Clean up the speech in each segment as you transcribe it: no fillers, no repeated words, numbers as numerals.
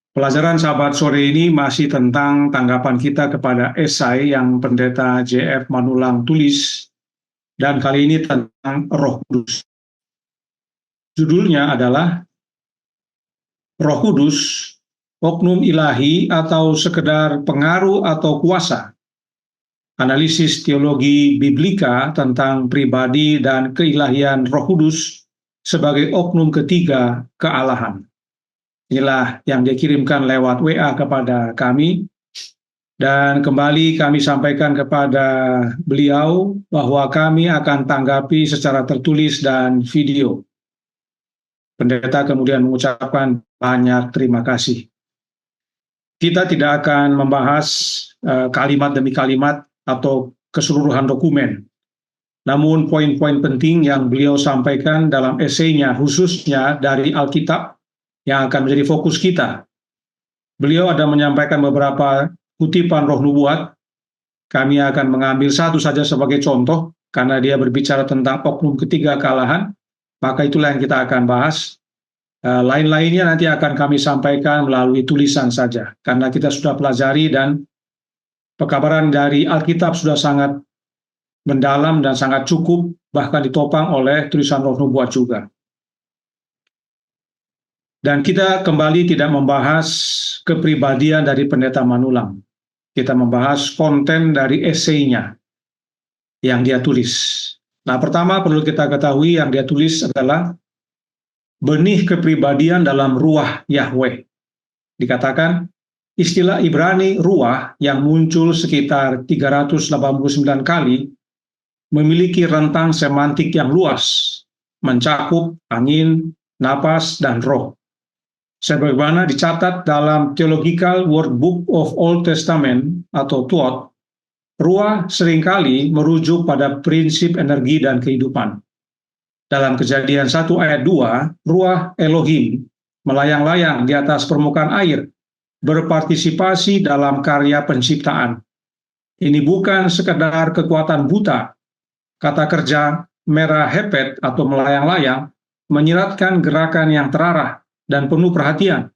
Pelajaran sahabat sore ini masih tentang tanggapan kita kepada esai yang Pendeta J.F. Manulang tulis, dan kali ini tentang Roh Kudus. Judulnya adalah Roh Kudus, oknum ilahi atau sekedar pengaruh atau kuasa. Analisis teologi biblika tentang pribadi dan keilahian Roh Kudus sebagai oknum ketiga kealahan. Inilah yang dikirimkan lewat WA kepada kami. Dan kembali kami sampaikan kepada beliau bahwa kami akan tanggapi secara tertulis dan video. Pendeta kemudian mengucapkan banyak terima kasih. Kita tidak akan membahas kalimat demi kalimat atau keseluruhan dokumen. Namun poin-poin penting yang beliau sampaikan dalam esainya, khususnya dari Alkitab, yang akan menjadi fokus kita. Beliau ada menyampaikan beberapa kutipan roh nubuat. Kami akan mengambil satu saja sebagai contoh, karena dia berbicara tentang oknum ketiga kealahan, maka itulah yang kita akan bahas. Lain-lainnya nanti akan kami sampaikan melalui tulisan saja, karena kita sudah pelajari dan pekabaran dari Alkitab sudah sangat mendalam dan sangat cukup, bahkan ditopang oleh tulisan roh nubuat juga. Dan kita kembali tidak membahas kepribadian dari Pendeta Manulang. Kita membahas konten dari esainya yang dia tulis. Nah, pertama perlu kita ketahui yang dia tulis adalah benih kepribadian dalam ruah Yahweh. Dikatakan istilah Ibrani ruah yang muncul sekitar 389 kali memiliki rentang semantik yang luas, mencakup angin, napas, dan roh. Sebagaimana dicatat dalam Theological Workbook of Old Testament atau TWOT, ruah seringkali merujuk pada prinsip energi dan kehidupan. Dalam Kejadian 1 ayat 2, ruah Elohim melayang-layang di atas permukaan air, berpartisipasi dalam karya penciptaan. Ini bukan sekedar kekuatan buta. Kata kerja merah hepet atau melayang-layang menyiratkan gerakan yang terarah dan penuh perhatian,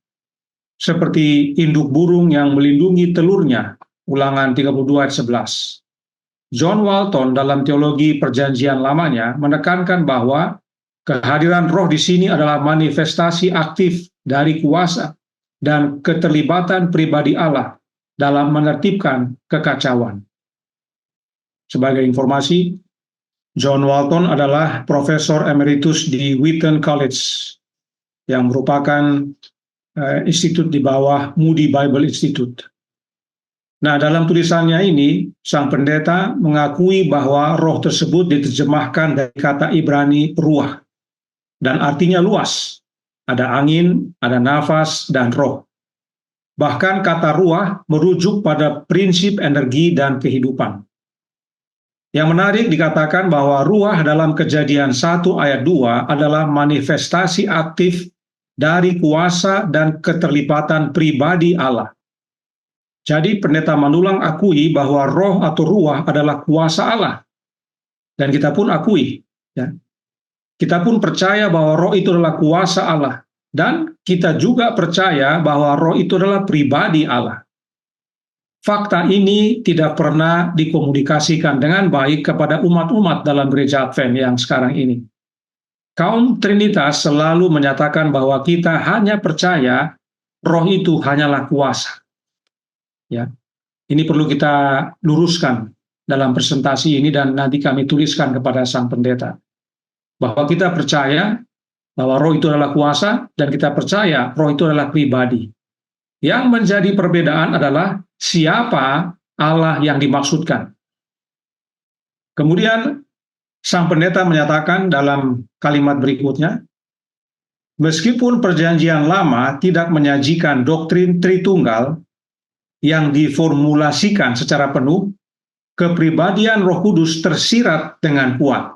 seperti induk burung yang melindungi telurnya, Ulangan 32 ayat 11. John Walton dalam teologi perjanjian lamanya menekankan bahwa kehadiran roh di sini adalah manifestasi aktif dari kuasa dan keterlibatan pribadi Allah dalam menertibkan kekacauan. Sebagai informasi, John Walton adalah profesor emeritus di Wheaton College, yang merupakan institut di bawah Moody Bible Institute. Nah, dalam tulisannya ini, sang pendeta mengakui bahwa roh tersebut diterjemahkan dari kata Ibrani ruah, dan artinya luas. Ada angin, ada nafas, dan roh. Bahkan kata ruah merujuk pada prinsip energi dan kehidupan. Yang menarik dikatakan bahwa ruah dalam Kejadian 1 ayat 2 adalah manifestasi aktif dari kuasa dan keterlibatan pribadi Allah. Jadi Pendeta Manulang akui bahwa roh atau ruah adalah kuasa Allah. Dan kita pun akui, ya. Kita pun percaya bahwa roh itu adalah kuasa Allah. Dan kita juga percaya bahwa roh itu adalah pribadi Allah. Fakta ini tidak pernah dikomunikasikan dengan baik kepada umat-umat dalam gereja Advent yang sekarang ini. Kaum Trinitas selalu menyatakan bahwa kita hanya percaya roh itu hanyalah kuasa. Ya, ini perlu kita luruskan dalam presentasi ini dan nanti kami tuliskan kepada sang pendeta. Bahwa kita percaya bahwa roh itu adalah kuasa dan kita percaya roh itu adalah pribadi. Yang menjadi perbedaan adalah siapa Allah yang dimaksudkan. Kemudian sang pendeta menyatakan dalam kalimat berikutnya, meskipun perjanjian lama tidak menyajikan doktrin Tritunggal yang diformulasikan secara penuh, kepribadian Roh Kudus tersirat dengan kuat.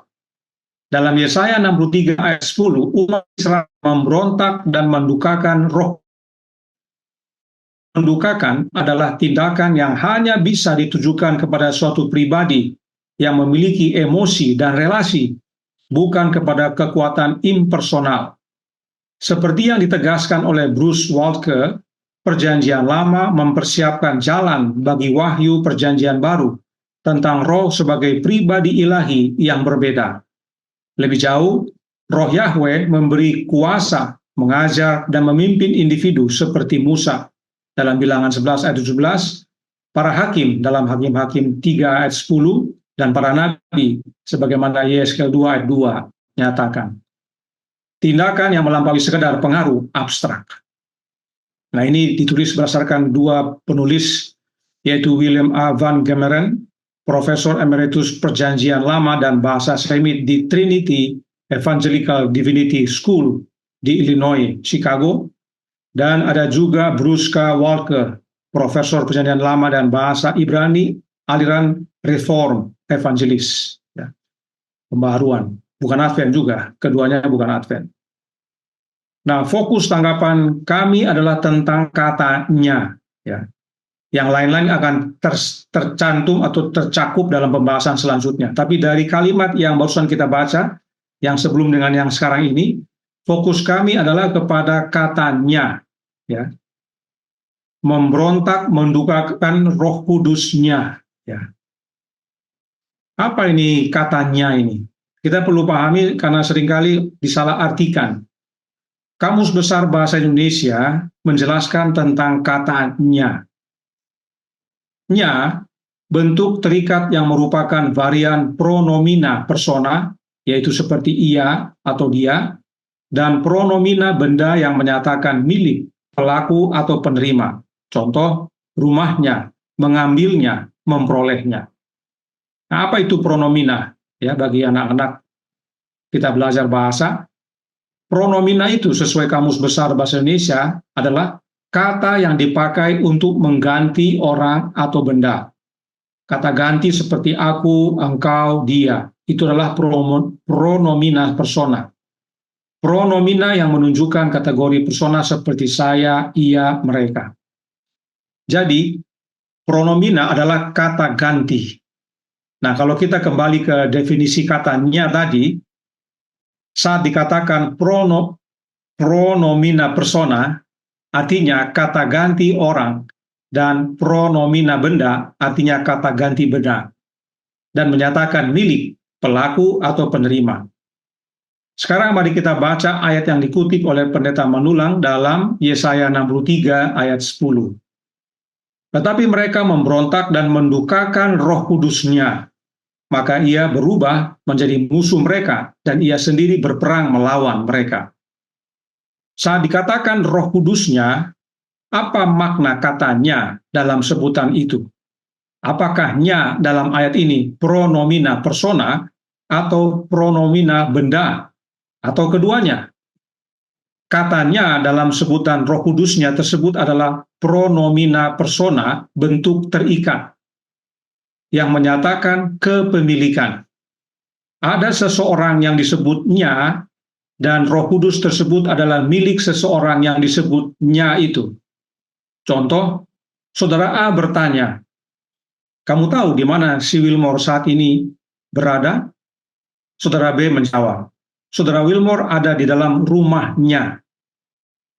Dalam Yesaya 63 ayat 10, umat Israel memberontak dan mendukakan roh. Mendukakan adalah tindakan yang hanya bisa ditujukan kepada suatu pribadi yang memiliki emosi dan relasi, bukan kepada kekuatan impersonal. Seperti yang ditegaskan oleh Bruce Waltke, Perjanjian Lama mempersiapkan jalan bagi wahyu Perjanjian Baru tentang Roh sebagai pribadi ilahi yang berbeda. Lebih jauh, Roh Yahweh memberi kuasa, mengajar, dan memimpin individu seperti Musa dalam Bilangan 11 ayat 17, para hakim dalam Hakim-Hakim 3 ayat 10, dan para nabi sebagaimana Yeskel 2 ayat 2 nyatakan. Tindakan yang melampaui sekedar pengaruh abstrak. Nah, ini ditulis berdasarkan dua penulis, yaitu William A. Van Gemeren, Profesor Emeritus Perjanjian Lama dan Bahasa Semit di Trinity Evangelical Divinity School di Illinois, Chicago, dan ada juga Bruce K. Walker, Profesor Perjanjian Lama dan Bahasa Ibrani, aliran Reform Evangelis, ya. Pembaharuan, bukan Advent juga, keduanya bukan Advent. Nah, fokus tanggapan kami adalah tentang katanya, ya. Yang lain-lain akan tercantum atau tercakup dalam pembahasan selanjutnya. Tapi dari kalimat yang barusan kita baca, yang sebelum dengan yang sekarang ini, fokus kami adalah kepada katanya, ya. Memberontak, mendukakan Roh Kudusnya, ya. Apa ini katanya ini? Kita perlu pahami karena seringkali disalahartikan. Kamus Besar Bahasa Indonesia menjelaskan tentang katanya. Nya, bentuk terikat yang merupakan varian pronomina persona, yaitu seperti ia atau dia, dan pronomina benda yang menyatakan milik, pelaku atau penerima. Contoh, rumahnya, mengambilnya, memperolehnya. Nah, apa itu pronomina? Ya, bagi anak-anak kita belajar bahasa, pronomina itu sesuai Kamus Besar Bahasa Indonesia adalah kata yang dipakai untuk mengganti orang atau benda. Kata ganti seperti aku, engkau, dia. Itu adalah pronomina persona. Pronomina yang menunjukkan kategori persona seperti saya, ia, mereka. Jadi, pronomina adalah kata ganti. Nah, kalau kita kembali ke definisi katanya tadi, saat dikatakan pronomina persona, artinya kata ganti orang, dan pronomina benda, artinya kata ganti benda, dan menyatakan milik, pelaku, atau penerima. Sekarang mari kita baca ayat yang dikutip oleh Pendeta Manulang dalam Yesaya 63 ayat 10. Tetapi mereka memberontak dan mendukakan Roh Kudusnya, maka ia berubah menjadi musuh mereka, dan ia sendiri berperang melawan mereka. Saat dikatakan Roh Kudusnya, apa makna katanya dalam sebutan itu? Apakah nya dalam ayat ini pronomina persona atau pronomina benda, atau keduanya? Katanya dalam sebutan Roh Kudusnya tersebut adalah pronomina persona, bentuk terikat, yang menyatakan kepemilikan. Ada seseorang yang disebutnya, dan Roh Kudus tersebut adalah milik seseorang yang disebutnya itu. Contoh, Saudara A bertanya, kamu tahu di mana si Wilmore saat ini berada? Saudara B menjawab, Saudara Wilmore ada di dalam rumahnya.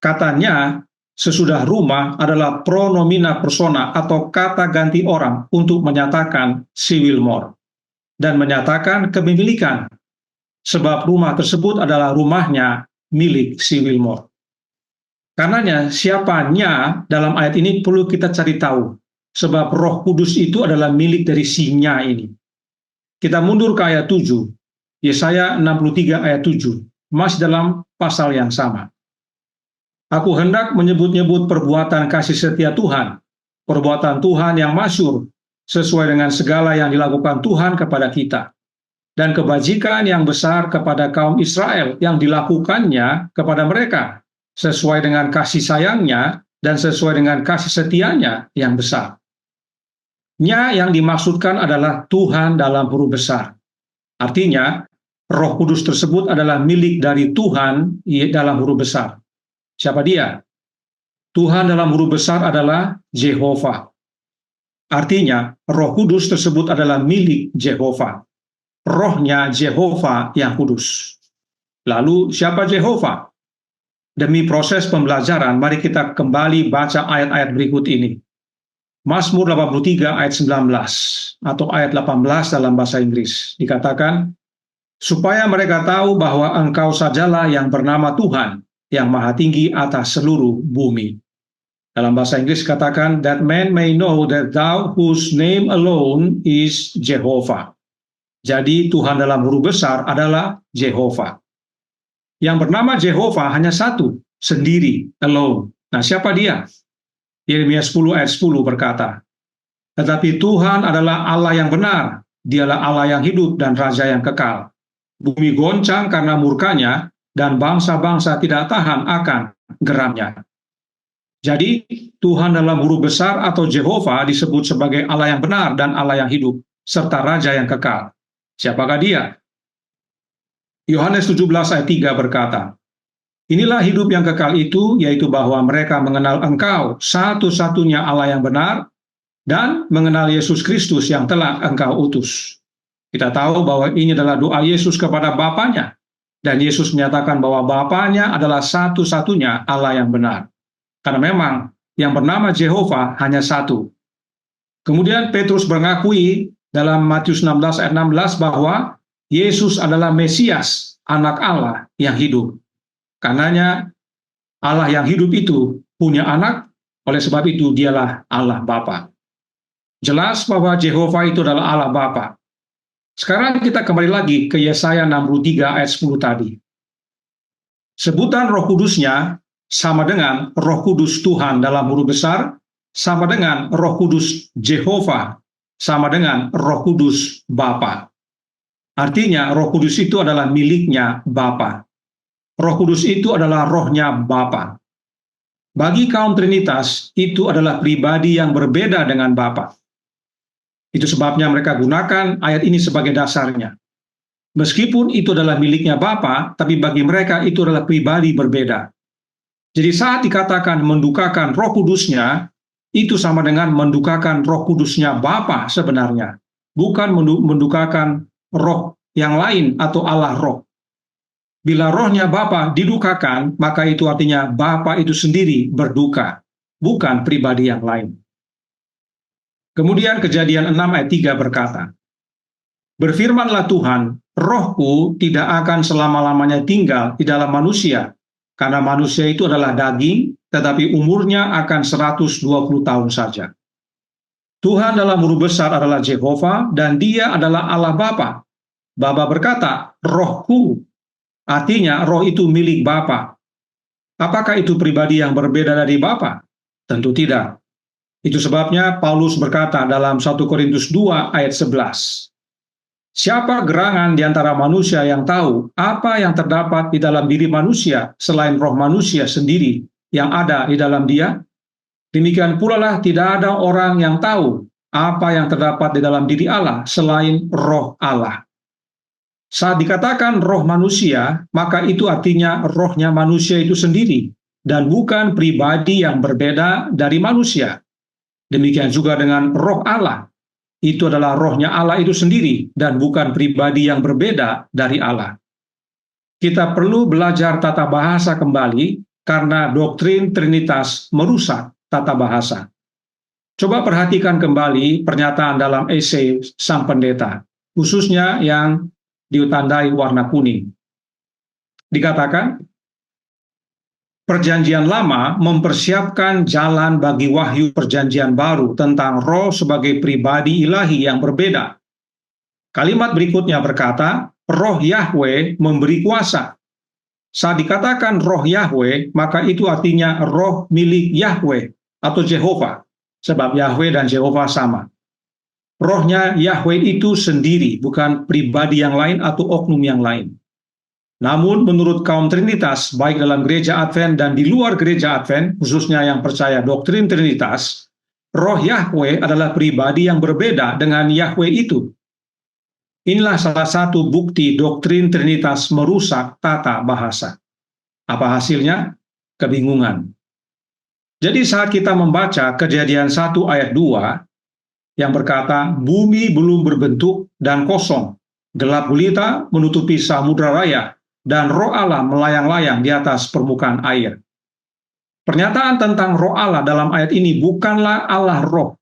Katanya, sesudah rumah adalah pronomina persona atau kata ganti orang untuk menyatakan si Wilmore, dan menyatakan kepemilikan, sebab rumah tersebut adalah rumahnya milik si Wilmore. Karenanya, siapanya dalam ayat ini perlu kita cari tahu, sebab Roh Kudus itu adalah milik dari si-nya ini. Kita mundur ke ayat 7, Yesaya 63 ayat 7, masih dalam pasal yang sama. Aku hendak menyebut-nyebut perbuatan kasih setia Tuhan, perbuatan Tuhan yang masyhur, sesuai dengan segala yang dilakukan Tuhan kepada kita, dan kebajikan yang besar kepada kaum Israel yang dilakukannya kepada mereka, sesuai dengan kasih sayangnya dan sesuai dengan kasih setianya yang besar. Nya yang dimaksudkan adalah Tuhan dalam huruf besar. Artinya, Roh Kudus tersebut adalah milik dari Tuhan dalam huruf besar. Siapa dia? Tuhan dalam huruf besar adalah Jehovah. Artinya, Roh Kudus tersebut adalah milik Jehovah. Rohnya Jehovah yang kudus. Lalu, siapa Jehovah? Demi proses pembelajaran, mari kita kembali baca ayat-ayat berikut ini. Mazmur 83 ayat 19 atau ayat 18 dalam bahasa Inggris. Dikatakan, supaya mereka tahu bahwa Engkau sajalah yang bernama Tuhan, yang maha tinggi atas seluruh bumi. Dalam bahasa Inggris katakan, that man may know that thou whose name alone is Jehovah. Jadi Tuhan dalam huruf besar adalah Jehovah. Yang bernama Jehovah hanya satu, sendiri, alone. Nah, siapa dia? Yeremia 10 ayat 10 berkata, tetapi Tuhan adalah Allah yang benar, dialah Allah yang hidup dan Raja yang kekal. Bumi goncang karena murkanya, dan bangsa-bangsa tidak tahan akan geramnya. Jadi, Tuhan dalam huruf besar atau Jehovah disebut sebagai Allah yang benar dan Allah yang hidup, serta Raja yang kekal. Siapakah dia? Yohanes 17 ayat 3 berkata, inilah hidup yang kekal itu, yaitu bahwa mereka mengenal Engkau, satu-satunya Allah yang benar, dan mengenal Yesus Kristus yang telah Engkau utus. Kita tahu bahwa ini adalah doa Yesus kepada Bapanya, dan Yesus menyatakan bahwa Bapanya adalah satu-satunya Allah yang benar. Karena memang yang bernama Jehovah hanya satu. Kemudian Petrus mengakui dalam Matius 16 ayat 16 bahwa Yesus adalah Mesias, anak Allah yang hidup. Karenanya Allah yang hidup itu punya anak, oleh sebab itu dialah Allah Bapa. Jelas bahwa Jehovah itu adalah Allah Bapa. Sekarang kita kembali lagi ke Yesaya 63 ayat 10 tadi. Sebutan Roh Kudusnya sama dengan Roh Kudus Tuhan dalam huruf besar, sama dengan Roh Kudus Jehovah, sama dengan Roh Kudus Bapa. Artinya Roh Kudus itu adalah miliknya Bapa. Roh Kudus itu adalah rohnya Bapa. Bagi kaum Trinitas, itu adalah pribadi yang berbeda dengan Bapa. Itu sebabnya mereka gunakan ayat ini sebagai dasarnya. Meskipun itu adalah miliknya Bapa, tapi bagi mereka itu adalah pribadi berbeda. Jadi saat dikatakan mendukakan Roh Kudusnya, itu sama dengan mendukakan Roh Kudusnya Bapa sebenarnya. Bukan mendukakan roh yang lain atau Allah roh. Bila rohnya Bapa didukakan, maka itu artinya Bapa itu sendiri berduka, bukan pribadi yang lain. Kemudian Kejadian 6 ayat 3 berkata, berfirmanlah Tuhan, rohku tidak akan selama-lamanya tinggal di dalam manusia, karena manusia itu adalah daging, tetapi umurnya akan 120 tahun saja. Tuhan dalam huruf besar adalah Jehovah, dan dia adalah Allah Bapa. Bapa berkata, rohku, artinya roh itu milik Bapa. Apakah itu pribadi yang berbeda dari Bapa? Tentu tidak. Itu sebabnya Paulus berkata dalam 1 Korintus 2 ayat 11, siapa gerangan di antara manusia yang tahu apa yang terdapat di dalam diri manusia selain roh manusia sendiri yang ada di dalam dia? Demikian pula lah tidak ada orang yang tahu apa yang terdapat di dalam diri Allah selain roh Allah. Saat dikatakan roh manusia, maka itu artinya rohnya manusia itu sendiri, dan bukan pribadi yang berbeda dari manusia. Demikian juga dengan roh Allah, itu adalah rohnya Allah itu sendiri, dan bukan pribadi yang berbeda dari Allah. Kita perlu belajar tata bahasa kembali, karena doktrin Trinitas merusak tata bahasa. Coba perhatikan kembali pernyataan dalam esai Sang Pendeta, khususnya yang ditandai warna kuning. Dikatakan, Perjanjian Lama mempersiapkan jalan bagi wahyu Perjanjian Baru tentang roh sebagai pribadi ilahi yang berbeda. Kalimat berikutnya berkata, roh Yahweh memberi kuasa. Saat dikatakan roh Yahweh, maka itu artinya roh milik Yahweh atau Jehovah, sebab Yahweh dan Jehovah sama. Rohnya Yahweh itu sendiri, bukan pribadi yang lain atau oknum yang lain. Namun menurut kaum Trinitas, baik dalam gereja Advent dan di luar gereja Advent, khususnya yang percaya doktrin Trinitas, roh Yahweh adalah pribadi yang berbeda dengan Yahweh itu. Inilah salah satu bukti doktrin Trinitas merusak tata bahasa. Apa hasilnya? Kebingungan. Jadi saat kita membaca Kejadian 1 ayat 2, yang berkata, bumi belum berbentuk dan kosong, gelap gulita menutupi samudra raya, dan roh Allah melayang-layang di atas permukaan air. Pernyataan tentang roh Allah dalam ayat ini bukanlah Allah roh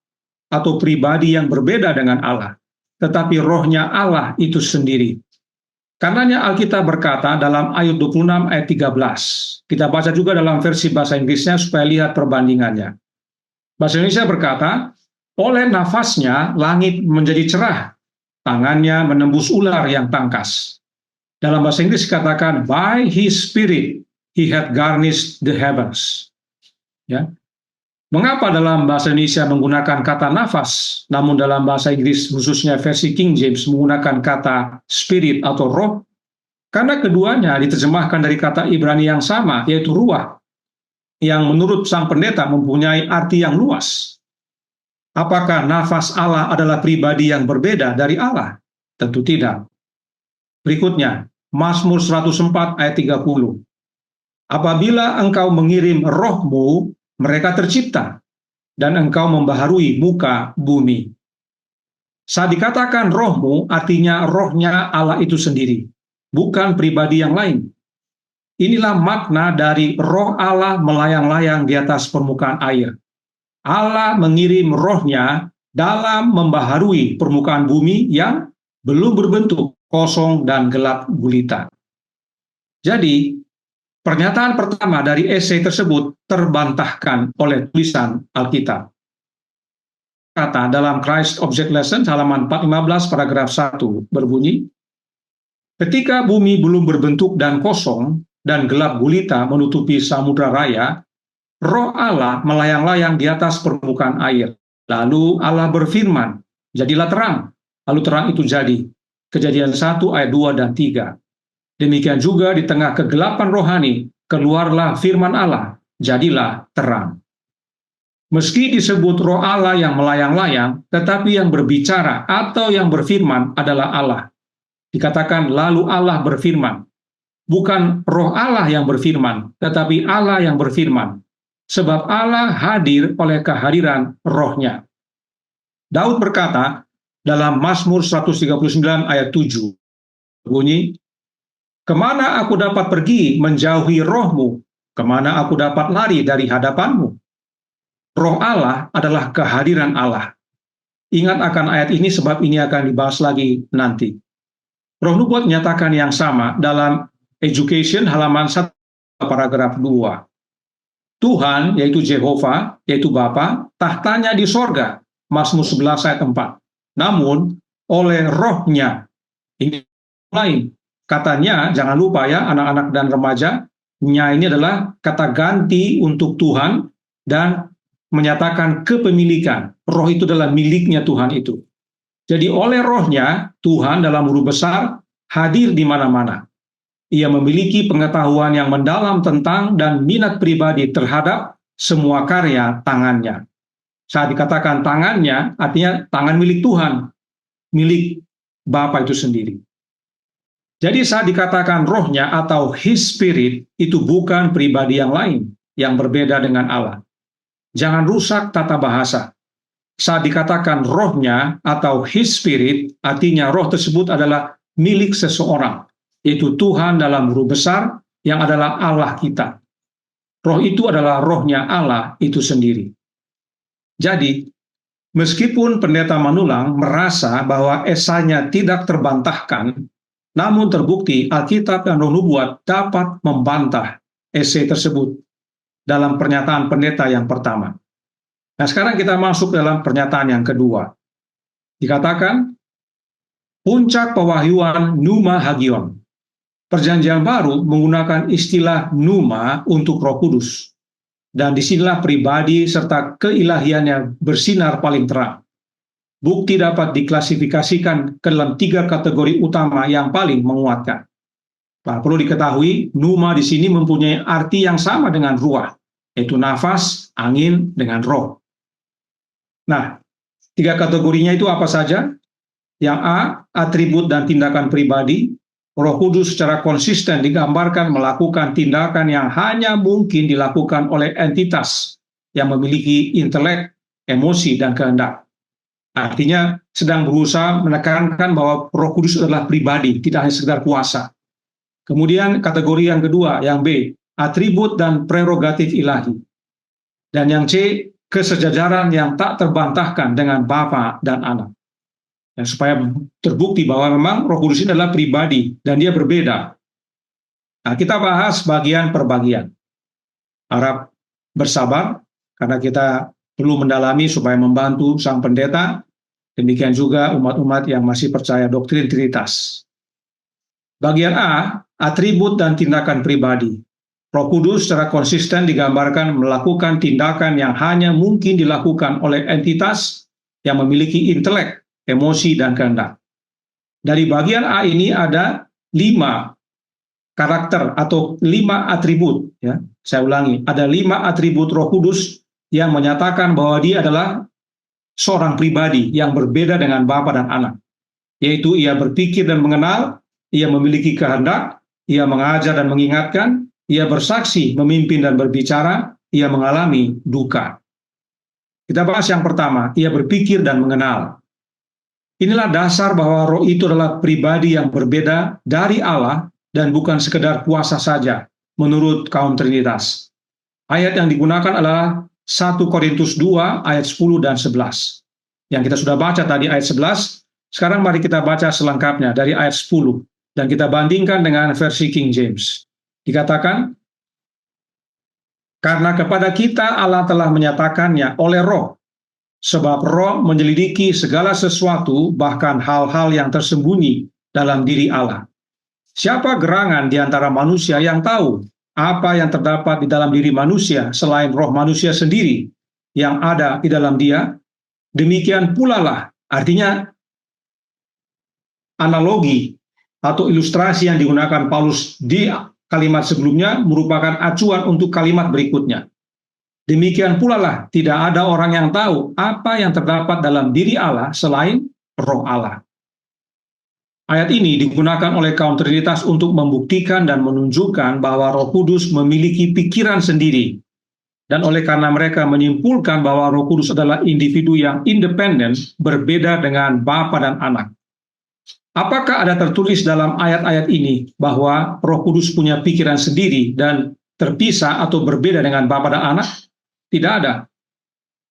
atau pribadi yang berbeda dengan Allah, tetapi rohnya Allah itu sendiri. Karenanya Alkitab berkata dalam ayat 26 ayat 13. Kita baca juga dalam versi bahasa Inggrisnya supaya lihat perbandingannya. Bahasa Indonesia berkata, oleh nafasnya langit menjadi cerah, tangannya menembus ular yang tangkas. Dalam bahasa Inggris dikatakan, by his spirit he had garnished the heavens. Ya. Mengapa dalam bahasa Indonesia menggunakan kata nafas, namun dalam bahasa Inggris khususnya versi King James menggunakan kata spirit atau roh? Karena keduanya diterjemahkan dari kata Ibrani yang sama, yaitu ruah, yang menurut sang pendeta mempunyai arti yang luas. Apakah nafas Allah adalah pribadi yang berbeda dari Allah? Tentu tidak. Berikutnya, Mazmur 104 ayat 30. Apabila engkau mengirim rohmu, mereka tercipta, dan engkau membaharui muka bumi. Saat dikatakan rohmu, artinya rohnya Allah itu sendiri, bukan pribadi yang lain. Inilah makna dari roh Allah melayang-layang di atas permukaan air. Allah mengirim rohnya dalam membaharui permukaan bumi yang belum berbentuk, kosong dan gelap gulita. Jadi, pernyataan pertama dari esai tersebut terbantahkan oleh tulisan Alkitab. Kata dalam Christ Object Lesson halaman 415 paragraf 1 berbunyi, ketika bumi belum berbentuk dan kosong dan gelap gulita menutupi samudra raya, roh Allah melayang-layang di atas permukaan air. Lalu Allah berfirman, jadilah terang. Lalu terang itu jadi. Kejadian 1 ayat 2 dan 3. Demikian juga di tengah kegelapan rohani, keluarlah firman Allah, jadilah terang. Meski disebut roh Allah yang melayang-layang, tetapi yang berbicara atau yang berfirman adalah Allah. Dikatakan lalu Allah berfirman. Bukan roh Allah yang berfirman, tetapi Allah yang berfirman. Sebab Allah hadir oleh kehadiran rohnya. Daud berkata dalam Mazmur 139 ayat 7, bunyi, kemana aku dapat pergi menjauhi rohmu? Kemana aku dapat lari dari hadapanmu? Roh Allah adalah kehadiran Allah. Ingat akan ayat ini sebab ini akan dibahas lagi nanti. Roh Nubuat menyatakan yang sama dalam Education halaman 1 paragraf 2. Tuhan, yaitu Jehovah, yaitu Bapa, tahtanya di sorga. Mazmur 11 ayat 4. Namun, oleh rohnya, ini lain. Katanya, jangan lupa ya anak-anak dan remaja, nya ini adalah kata ganti untuk Tuhan dan menyatakan kepemilikan. Roh itu adalah miliknya Tuhan itu. Jadi oleh rohnya, Tuhan dalam huruf besar hadir di mana-mana. Ia memiliki pengetahuan yang mendalam tentang dan minat pribadi terhadap semua karya tangannya. Saat dikatakan tangannya, artinya tangan milik Tuhan, milik Bapa itu sendiri. Jadi saat dikatakan rohnya atau His Spirit, itu bukan pribadi yang lain, yang berbeda dengan Allah. Jangan rusak tata bahasa. Saat dikatakan rohnya atau His Spirit, artinya roh tersebut adalah milik seseorang, yaitu Tuhan dalam huruf besar yang adalah Allah kita. Roh itu adalah rohnya Allah itu sendiri. Jadi, meskipun pendeta Manulang merasa bahwa esainya tidak terbantahkan, namun terbukti Alkitab dan Roh Nubuat dapat membantah esai tersebut dalam pernyataan pendeta yang pertama. Nah, sekarang kita masuk dalam pernyataan yang kedua. Dikatakan, puncak pewahyuan Pneuma Hagion. Perjanjian Baru menggunakan istilah Pneuma untuk Roh Kudus. Dan disinilah pribadi serta keilahiannya bersinar paling terang. Bukti dapat diklasifikasikan ke dalam 3 kategori utama yang paling menguatkan. Nah, perlu diketahui, Pneuma di sini mempunyai arti yang sama dengan ruah, yaitu nafas, angin, dengan roh. Nah, 3 kategorinya itu apa saja? Yang A, atribut dan tindakan pribadi. Roh Kudus secara konsisten digambarkan melakukan tindakan yang hanya mungkin dilakukan oleh entitas yang memiliki intelek, emosi, dan kehendak. Artinya sedang berusaha menekankan bahwa Roh Kudus adalah pribadi, tidak hanya sekedar kuasa. Kemudian kategori yang kedua, yang B, atribut dan prerogatif ilahi. Dan yang C, kesejajaran yang tak terbantahkan dengan Bapa dan Anak. Ya, supaya terbukti bahwa memang Roh Kudus ini adalah pribadi dan dia berbeda. Nah, kita bahas bagian per bagian. Harap bersabar karena kita perlu mendalami supaya membantu sang pendeta, demikian juga umat-umat yang masih percaya doktrin Trinitas. Bagian A, atribut dan tindakan pribadi. Roh Kudus secara konsisten digambarkan melakukan tindakan yang hanya mungkin dilakukan oleh entitas yang memiliki intelek, emosi, dan kehendak. Dari bagian A ini ada 5 karakter atau 5 atribut. Ya, saya ulangi, ada 5 atribut Roh Kudus yang menyatakan bahwa dia adalah seorang pribadi yang berbeda dengan Bapa dan Anak. Yaitu ia berpikir dan mengenal, ia memiliki kehendak, ia mengajar dan mengingatkan, ia bersaksi, memimpin dan berbicara, ia mengalami duka. Kita bahas yang pertama, ia berpikir dan mengenal. Inilah dasar bahwa Roh itu adalah pribadi yang berbeda dari Allah dan bukan sekedar kuasa saja menurut kaum Trinitas. Ayat yang digunakan adalah 1 Korintus 2 ayat 10 dan 11. Yang kita sudah baca tadi ayat 11, sekarang mari kita baca selengkapnya dari ayat 10 dan kita bandingkan dengan versi King James. Dikatakan, karena kepada kita Allah telah menyatakannya oleh Roh, sebab Roh menyelidiki segala sesuatu, bahkan hal-hal yang tersembunyi dalam diri Allah. Siapa gerangan di antara manusia yang tahu apa yang terdapat di dalam diri manusia selain roh manusia sendiri yang ada di dalam dia? Demikian pula lah, artinya analogi atau ilustrasi yang digunakan Paulus di kalimat sebelumnya merupakan acuan untuk kalimat berikutnya. Demikian pula lah, tidak ada orang yang tahu apa yang terdapat dalam diri Allah selain roh Allah. Ayat ini digunakan oleh kaum Trinitas untuk membuktikan dan menunjukkan bahwa Roh Kudus memiliki pikiran sendiri. Dan oleh karena mereka menyimpulkan bahwa Roh Kudus adalah individu yang independen, berbeda dengan Bapa dan Anak. Apakah ada tertulis dalam ayat-ayat ini bahwa Roh Kudus punya pikiran sendiri dan terpisah atau berbeda dengan Bapa dan Anak? Tidak ada.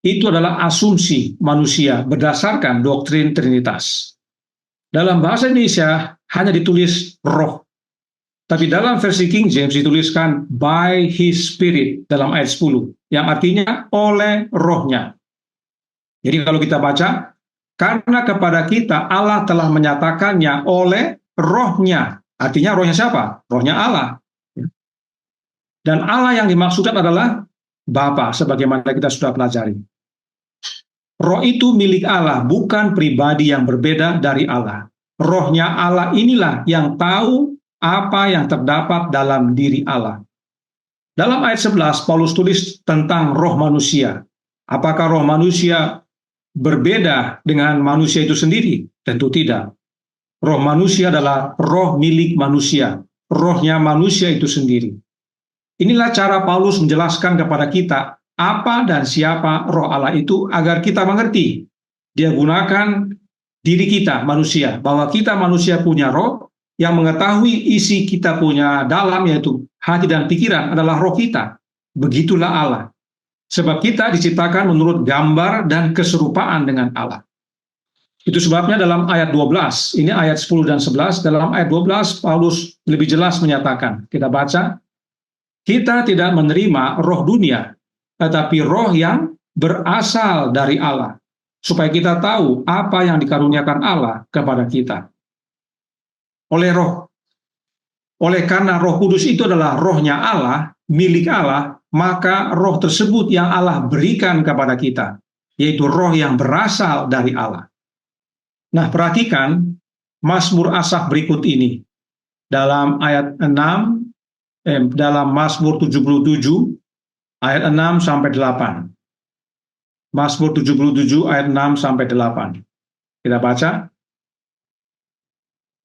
Itu adalah asumsi manusia berdasarkan doktrin Trinitas. Dalam bahasa Indonesia hanya ditulis roh. Tapi dalam versi King James dituliskan by his spirit dalam ayat 10. Yang artinya oleh rohnya. Jadi kalau kita baca, karena kepada kita Allah telah menyatakannya oleh rohnya. Artinya rohnya siapa? Rohnya Allah. Dan Allah yang dimaksudkan adalah Bapa, sebagaimana kita sudah pelajari. Roh itu milik Allah, bukan pribadi yang berbeda dari Allah. Rohnya Allah inilah yang tahu apa yang terdapat dalam diri Allah. Dalam ayat 11, Paulus tulis tentang roh manusia. Apakah roh manusia berbeda dengan manusia itu sendiri? Tentu tidak. Roh manusia adalah roh milik manusia. Rohnya manusia itu sendiri. Inilah cara Paulus menjelaskan kepada kita apa dan siapa roh Allah itu agar kita mengerti. Dia gunakan diri kita manusia, bahwa kita manusia punya roh yang mengetahui isi kita punya dalam, yaitu hati dan pikiran adalah roh kita. Begitulah Allah. Sebab kita diciptakan menurut gambar dan keserupaan dengan Allah. Itu sebabnya dalam ayat 12, ini ayat 10 dan 11, dalam ayat 12 Paulus lebih jelas menyatakan, kita baca, kita tidak menerima roh dunia, tetapi roh yang berasal dari Allah, supaya kita tahu apa yang dikaruniakan Allah kepada kita. Oleh karena Roh Kudus itu adalah rohnya Allah, milik Allah, maka roh tersebut yang Allah berikan kepada kita, yaitu roh yang berasal dari Allah. Nah, perhatikan Mazmur Asaf berikut ini. Dalam ayat 6, dalam Mazmur 77, ayat 6 sampai 8. Mazmur 77 ayat 6 sampai 8. Kita baca.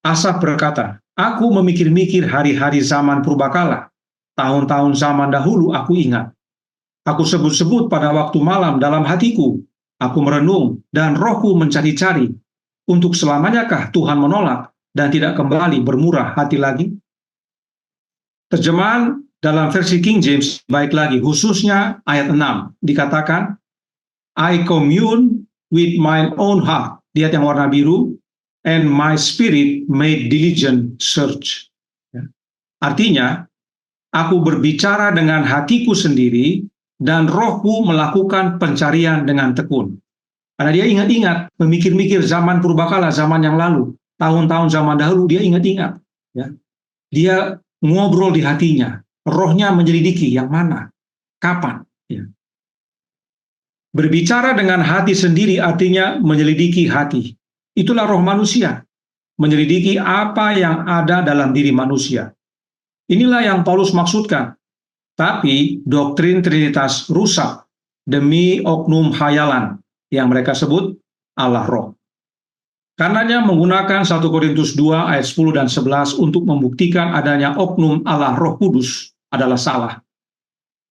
Asaf berkata, aku memikir-mikir hari-hari zaman purbakala, tahun-tahun zaman dahulu aku ingat. Aku sebut-sebut pada waktu malam dalam hatiku, aku merenung dan rohku mencari-cari. Untuk selamanyakah Tuhan menolak dan tidak kembali bermurah hati lagi? Terjemahan dalam versi King James baik lagi, khususnya ayat 6 dikatakan, I commune with mine own heart, lihat yang warna biru, and my spirit made diligent search. Ya. Artinya, aku berbicara dengan hatiku sendiri, dan rohku melakukan pencarian dengan tekun. Karena dia ingat-ingat, memikir-mikir zaman purbakala, zaman yang lalu, tahun-tahun zaman dahulu, dia ingat-ingat. Ya. Dia ngobrol di hatinya, rohnya menyelidiki yang mana, kapan. Ya. Berbicara dengan hati sendiri artinya menyelidiki hati. Itulah roh manusia, menyelidiki apa yang ada dalam diri manusia. Inilah yang Paulus maksudkan. Tapi doktrin Trinitas rusak demi oknum hayalan yang mereka sebut Allah Roh. Karenanya menggunakan 1 Korintus 2 ayat 10 dan 11 untuk membuktikan adanya oknum Allah Roh Kudus adalah salah.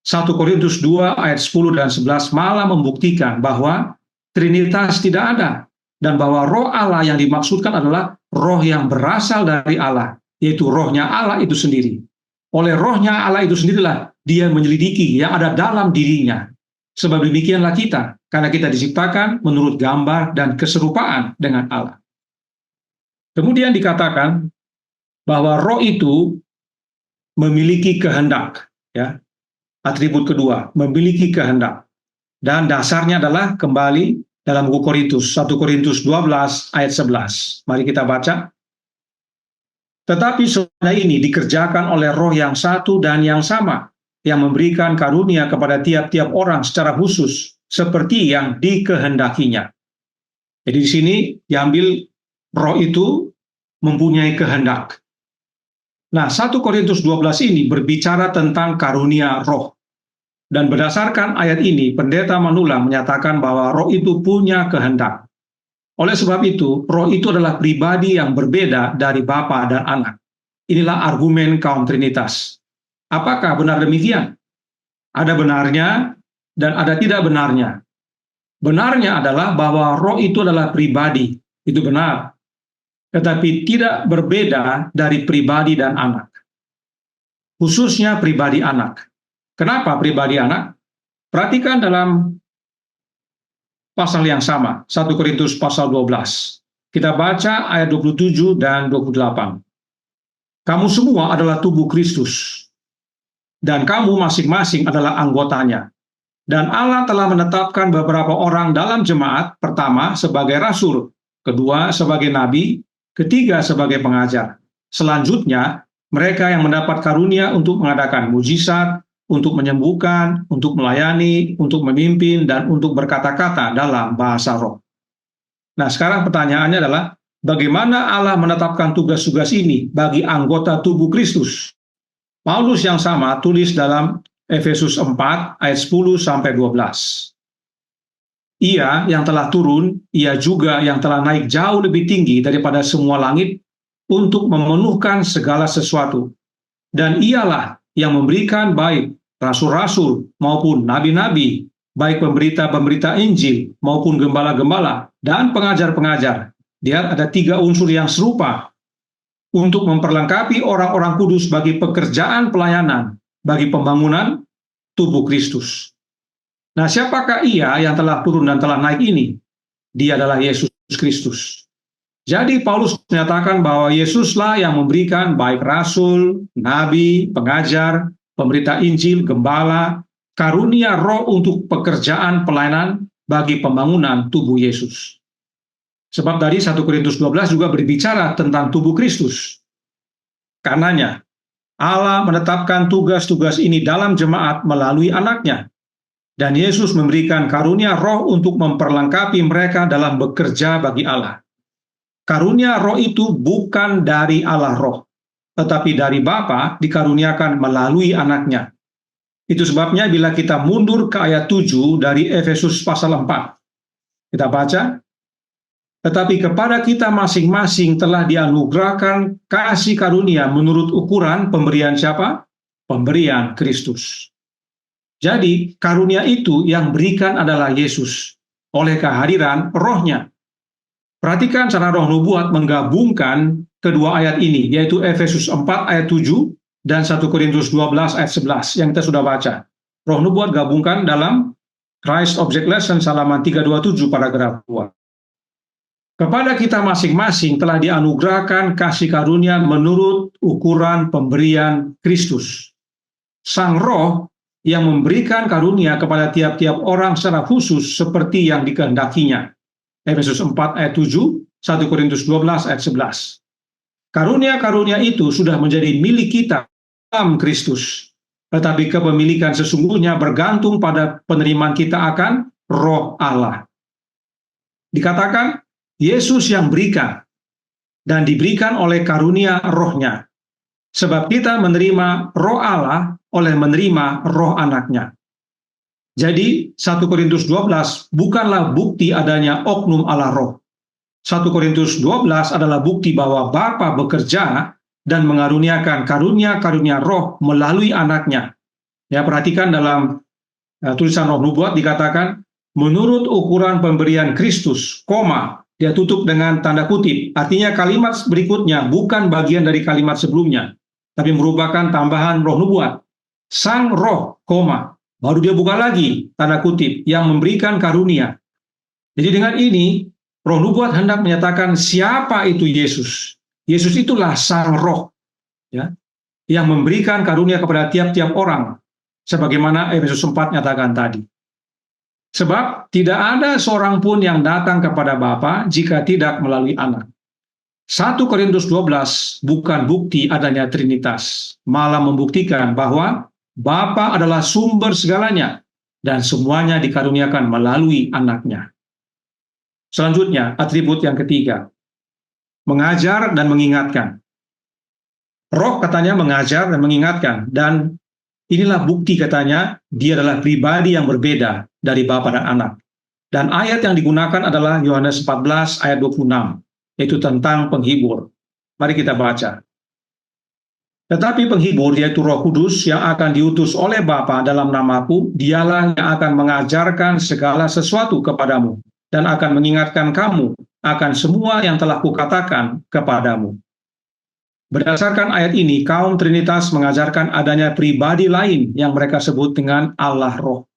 1 Korintus 2 ayat 10 dan 11 malah membuktikan bahwa Trinitas tidak ada dan bahwa roh Allah yang dimaksudkan adalah roh yang berasal dari Allah, yaitu rohnya Allah itu sendiri. Oleh rohnya Allah itu sendirilah dia menyelidiki yang ada dalam dirinya. Sebab demikianlah kita, karena kita diciptakan menurut gambar dan keserupaan dengan Allah. Kemudian dikatakan bahwa roh itu memiliki kehendak, ya. Atribut kedua, memiliki kehendak. Dan dasarnya adalah kembali dalam buku Korintus, 1 Korintus 12 ayat 11. Mari kita baca. Tetapi semua ini dikerjakan oleh roh yang satu dan yang sama, yang memberikan karunia kepada tiap-tiap orang secara khusus, seperti yang dikehendakinya. Jadi di sini diambil roh itu mempunyai kehendak. Nah, 1 Korintus 12 ini berbicara tentang karunia roh. Dan berdasarkan ayat ini, Pendeta Manula menyatakan bahwa roh itu punya kehendak. Oleh sebab itu, roh itu adalah pribadi yang berbeda dari Bapa dan Anak. Inilah argumen kaum Trinitas. Apakah benar demikian? Ada benarnya dan ada tidak benarnya. Benarnya adalah bahwa roh itu adalah pribadi. Itu benar. Tetapi tidak berbeda dari pribadi dan anak. Khususnya pribadi anak. Kenapa pribadi anak? Perhatikan dalam pasal yang sama, 1 Korintus pasal 12. Kita baca ayat 27 dan 28. Kamu semua adalah tubuh Kristus, dan kamu masing-masing adalah anggotanya. Dan Allah telah menetapkan beberapa orang dalam jemaat, pertama sebagai rasul, kedua sebagai nabi, ketiga sebagai pengajar. Selanjutnya, mereka yang mendapat karunia untuk mengadakan mujizat, untuk menyembuhkan, untuk melayani, untuk memimpin, dan untuk berkata-kata dalam bahasa roh. Nah, sekarang pertanyaannya adalah, bagaimana Allah menetapkan tugas-tugas ini bagi anggota tubuh Kristus? Paulus yang sama tulis dalam Efesus 4 ayat 10-12. Ia yang telah turun, ia juga yang telah naik jauh lebih tinggi daripada semua langit untuk memenuhkan segala sesuatu. Dan ialah yang memberikan baik rasul-rasul maupun nabi-nabi, baik pemberita-pemberita Injil maupun gembala-gembala dan pengajar-pengajar. Lihat ada 3 unsur yang serupa untuk memperlengkapi orang-orang kudus bagi pekerjaan pelayanan, bagi pembangunan tubuh Kristus. Nah, siapakah ia yang telah turun dan telah naik ini? Dia adalah Yesus Kristus. Jadi Paulus menyatakan bahwa Yesuslah yang memberikan baik rasul, nabi, pengajar, pemberita Injil, gembala, karunia roh untuk pekerjaan pelayanan bagi pembangunan tubuh Yesus. Sebab dari 1 Korintus 12 juga berbicara tentang tubuh Kristus. Karenanya, Allah menetapkan tugas-tugas ini dalam jemaat melalui anaknya. Dan Yesus memberikan karunia roh untuk memperlengkapi mereka dalam bekerja bagi Allah. Karunia roh itu bukan dari Allah roh, tetapi dari Bapa dikaruniakan melalui anaknya. Itu sebabnya bila kita mundur ke ayat 7 dari Efesus pasal 4, kita baca, tetapi kepada kita masing-masing telah dianugerahkan kasih karunia menurut ukuran pemberian siapa? Pemberian Kristus. Jadi karunia itu yang berikan adalah Yesus oleh kehadiran rohnya. Perhatikan cara roh nubuat menggabungkan kedua ayat ini, yaitu Efesus 4 ayat 7 dan 1 Korintus 12 ayat 11 yang kita sudah baca. Roh nubuat gabungkan dalam Christ Object Lesson halaman 327 paragraf 2. Kepada kita masing-masing telah dianugerahkan kasih karunia menurut ukuran pemberian Kristus. Sang Roh yang memberikan karunia kepada tiap-tiap orang secara khusus seperti yang dikehendakinya. Efesus 4 ayat 7, 1 Korintus 12 ayat 11. Karunia-karunia itu sudah menjadi milik kita dalam Kristus. Tetapi kepemilikan sesungguhnya bergantung pada penerimaan kita akan Roh Allah. Dikatakan, Yesus yang berikan dan diberikan oleh karunia Roh-Nya. Sebab kita menerima Roh Allah oleh menerima Roh Anaknya. Jadi 1 Korintus 12 bukanlah bukti adanya oknum Allah Roh. 1 Korintus 12 adalah bukti bahwa Bapa bekerja dan mengaruniakan karunia-karunia Roh melalui Anaknya. Ya, perhatikan dalam tulisan Roh Nubuat dikatakan, menurut ukuran pemberian Kristus, dia tutup dengan tanda kutip. Artinya kalimat berikutnya bukan bagian dari kalimat sebelumnya, tapi merupakan tambahan Roh Nubuat. Sang Roh, baru dia buka lagi tanda kutip, yang memberikan karunia. Jadi dengan ini, Roh Nubuat hendak menyatakan siapa itu Yesus. Yesus itulah Sang Roh, ya, yang memberikan karunia kepada tiap-tiap orang, sebagaimana Efesus 4 nyatakan tadi. Sebab tidak ada seorang pun yang datang kepada Bapa jika tidak melalui Anak. 1 Korintus 12 bukan bukti adanya Trinitas, malah membuktikan bahwa Bapa adalah sumber segalanya dan semuanya dikaruniakan melalui Anaknya. Selanjutnya, atribut yang ketiga, mengajar dan mengingatkan. Roh katanya mengajar dan mengingatkan, dan inilah bukti katanya dia adalah pribadi yang berbeda dari Bapa dan Anak. Dan ayat yang digunakan adalah Yohanes 14 ayat 26, yaitu tentang penghibur. Mari kita baca. Tetapi penghibur, yaitu Roh Kudus yang akan diutus oleh Bapa dalam namaku, dialah yang akan mengajarkan segala sesuatu kepadamu dan akan mengingatkan kamu akan semua yang telah kukatakan kepadamu. Berdasarkan ayat ini, kaum Trinitas mengajarkan adanya pribadi lain yang mereka sebut dengan Allah Roh.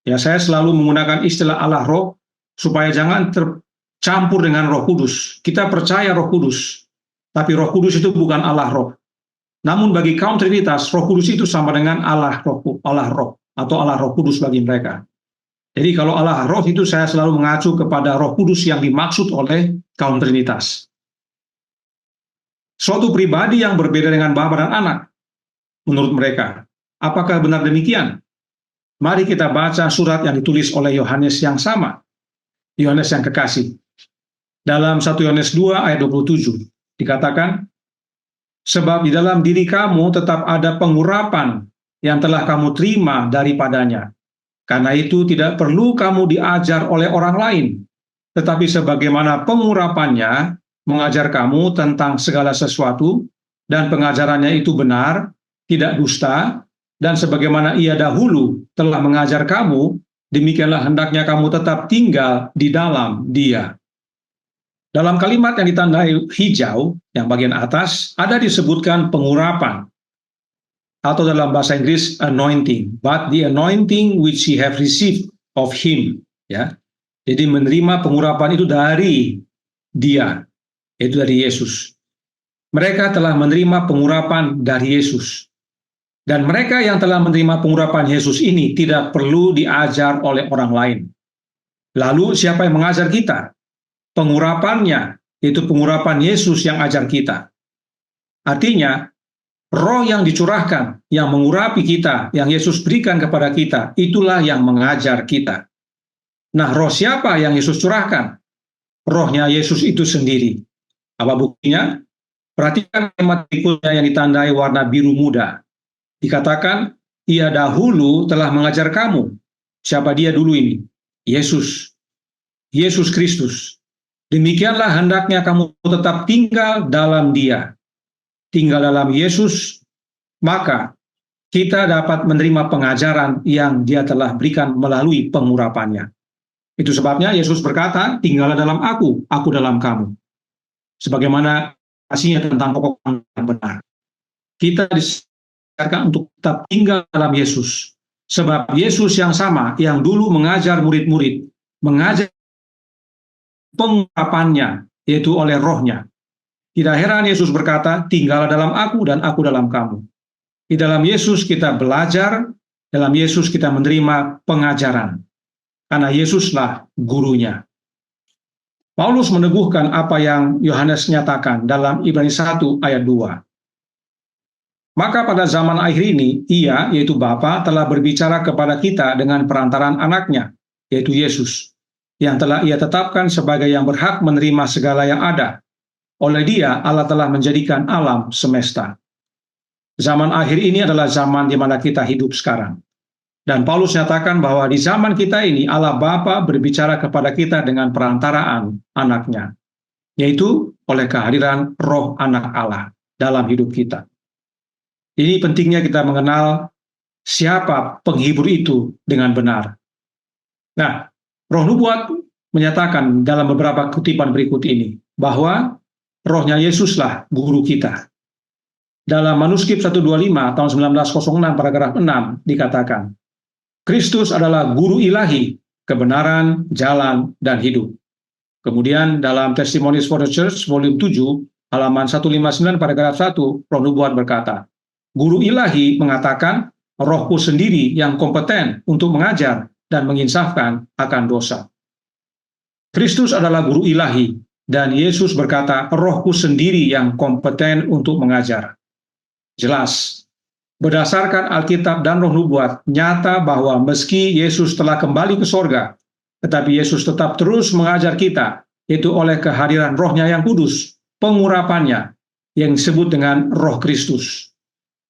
Ya, saya selalu menggunakan istilah Allah Roh supaya jangan tercampur dengan Roh Kudus. Kita percaya Roh Kudus, tapi Roh Kudus itu bukan Allah Roh. Namun bagi kaum Trinitas, Roh Kudus itu sama dengan Allah Roh atau Allah Roh Kudus bagi mereka. Jadi kalau Allah Roh itu saya selalu mengacu kepada Roh Kudus yang dimaksud oleh kaum Trinitas. Suatu pribadi yang berbeda dengan Bapa dan Anak, menurut mereka. Apakah benar demikian? Mari kita baca surat yang ditulis oleh Yohanes yang sama, Yohanes yang kekasih. Dalam 1 Yohanes 2 ayat 27, dikatakan, sebab di dalam diri kamu tetap ada pengurapan yang telah kamu terima daripadanya. Karena itu tidak perlu kamu diajar oleh orang lain, tetapi sebagaimana pengurapannya mengajar kamu tentang segala sesuatu, dan pengajarannya itu benar, tidak dusta, dan sebagaimana ia dahulu telah mengajar kamu, demikianlah hendaknya kamu tetap tinggal di dalam Dia. Dalam kalimat yang ditandai hijau, yang bagian atas, ada disebutkan pengurapan, atau dalam bahasa Inggris anointing, but the anointing which ye have received of Him. Ya, jadi menerima pengurapan itu dari Dia, itu dari Yesus. Mereka telah menerima pengurapan dari Yesus. Dan mereka yang telah menerima pengurapan Yesus ini tidak perlu diajar oleh orang lain. Lalu siapa yang mengajar kita? Pengurapannya, yaitu pengurapan Yesus yang ajar kita. Artinya, Roh yang dicurahkan, yang mengurapi kita, yang Yesus berikan kepada kita, itulah yang mengajar kita. Nah, roh siapa yang Yesus curahkan? Rohnya Yesus itu sendiri. Apa buktinya? Perhatikan kalimat berikutnya yang ditandai warna biru muda. Dikatakan, ia dahulu telah mengajar kamu. Siapa dia dulu ini? Yesus. Yesus Kristus. Demikianlah hendaknya kamu tetap tinggal dalam Dia. Tinggal dalam Yesus, maka kita dapat menerima pengajaran yang Dia telah berikan melalui pengurapannya. Itu sebabnya Yesus berkata, tinggallah dalam aku dalam kamu. Sebagaimana kasihnya tentang pokok yang benar. kita disejarkan untuk tetap tinggal dalam Yesus. Sebab Yesus yang sama, yang dulu mengajar murid-murid, mengajar pengurapannya, yaitu oleh rohnya. Tidak heran Yesus berkata, tinggallah dalam aku dan aku dalam kamu. Di dalam Yesus kita belajar, dalam Yesus kita menerima pengajaran. Karena Yesuslah gurunya. Paulus meneguhkan apa yang Yohanes nyatakan dalam Ibrani 1 ayat 2. Maka pada zaman akhir ini, ia, yaitu Bapa, telah berbicara kepada kita dengan perantaran anaknya, yaitu Yesus, yang telah ia tetapkan sebagai yang berhak menerima segala yang ada. Oleh dia, Allah telah menjadikan alam semesta. Zaman akhir ini adalah zaman di mana kita hidup sekarang. Dan Paulus nyatakan bahwa di zaman kita ini, Allah Bapa berbicara kepada kita dengan perantaraan anaknya, yaitu oleh kehadiran roh anak Allah dalam hidup kita. Ini pentingnya kita mengenal siapa penghibur itu dengan benar. Nah, Roh Nubuat menyatakan dalam beberapa kutipan berikut ini bahwa rohnya Yesuslah guru kita. Dalam manuskrip 125 tahun 1906 paragraf 6 dikatakan, Kristus adalah guru ilahi, kebenaran, jalan, dan hidup. Kemudian dalam Testimonies for the Church volume 7 halaman 159 paragraf 1, Roh Nubuat berkata, guru ilahi mengatakan, rohku sendiri yang kompeten untuk mengajar dan menginsafkan akan dosa. Kristus adalah guru ilahi, dan Yesus berkata, rohku sendiri yang kompeten untuk mengajar. Jelas, berdasarkan Alkitab dan Roh Nubuat, nyata bahwa meski Yesus telah kembali ke sorga, tetapi Yesus tetap terus mengajar kita, yaitu oleh kehadiran rohnya yang kudus, pengurapannya, yang disebut dengan roh Kristus.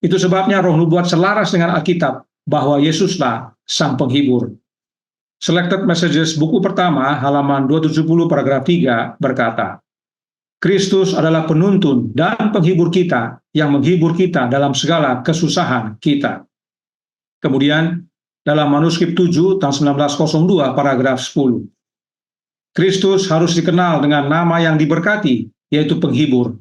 Itu sebabnya Roh Nubuat selaras dengan Alkitab bahwa Yesuslah Sang Penghibur. Selected Messages buku pertama halaman 270 paragraf 3 berkata, Kristus adalah penuntun dan penghibur kita yang menghibur kita dalam segala kesusahan kita. Kemudian dalam manuskrip 7 tahun 1902 paragraf 10, Kristus harus dikenal dengan nama yang diberkati, yaitu penghibur.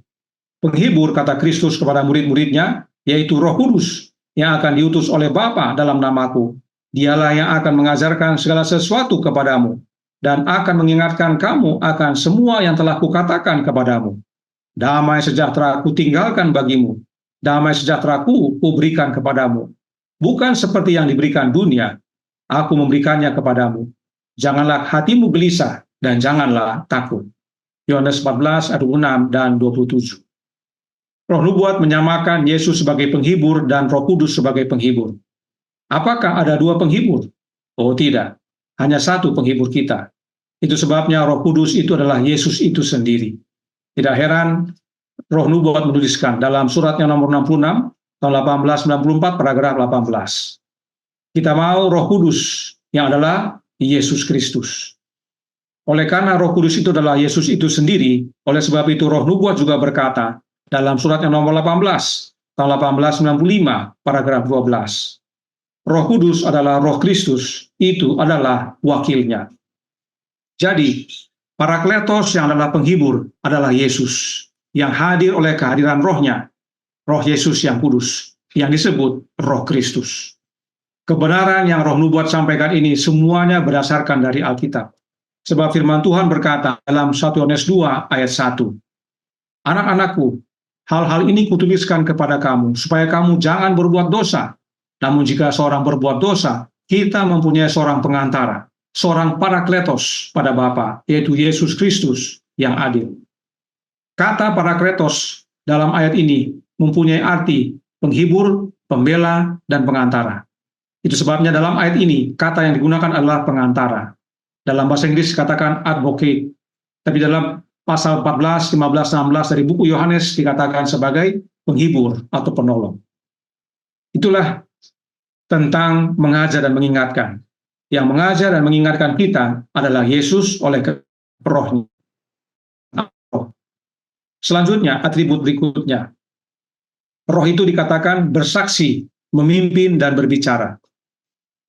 Penghibur, kata Kristus kepada murid-muridnya, yaitu Roh Kudus yang akan diutus oleh Bapa dalam namaku. Dialah yang akan mengajarkan segala sesuatu kepadamu dan akan mengingatkan kamu akan semua yang telah kukatakan kepadamu. Damai sejahtera kutinggalkan bagimu, damai sejahtera kuberikan kepadamu. Bukan seperti yang diberikan dunia, aku memberikannya kepadamu. Janganlah hatimu gelisah dan janganlah takut. Yohanes 14 ayat 6 dan 27. Roh Nubuat menyamakan Yesus sebagai penghibur dan Roh Kudus sebagai penghibur. Apakah ada dua penghibur? Oh tidak, hanya satu penghibur kita. Itu sebabnya Roh Kudus itu adalah Yesus itu sendiri. Tidak heran Roh Nubuat menuliskan dalam suratnya nomor 66 tahun 1894 paragraf 18. Kita mau Roh Kudus yang adalah Yesus Kristus. Oleh karena Roh Kudus itu adalah Yesus itu sendiri, oleh sebab itu Roh Nubuat juga berkata dalam suratnya nomor 18 tahun 1895 paragraf 12. Roh Kudus adalah Roh Kristus, itu adalah wakilnya. Jadi, Parakletos yang adalah penghibur adalah Yesus, yang hadir oleh kehadiran rohnya, roh Yesus yang kudus, yang disebut Roh Kristus. Kebenaran yang Roh Nubuat sampaikan ini semuanya berdasarkan dari Alkitab. Sebab firman Tuhan berkata dalam 1 Yohanes 2 ayat 1, Anak-anakku, hal-hal ini kutuliskan kepada kamu, supaya kamu jangan berbuat dosa. Namun jika seorang berbuat dosa, kita mempunyai seorang pengantara, seorang Parakletos pada Bapa, yaitu Yesus Kristus yang adil. Kata Parakletos dalam ayat ini mempunyai arti penghibur, pembela, dan pengantara. Itu sebabnya dalam ayat ini, kata yang digunakan adalah pengantara. Dalam bahasa Inggris dikatakan advocate, tapi dalam pasal 14, 15, 16 dari buku Yohanes dikatakan sebagai penghibur atau penolong. Itulah tentang mengajar dan mengingatkan. Yang mengajar dan mengingatkan kita adalah Yesus oleh rohnya. Selanjutnya, atribut berikutnya. Roh itu dikatakan bersaksi, memimpin, dan berbicara.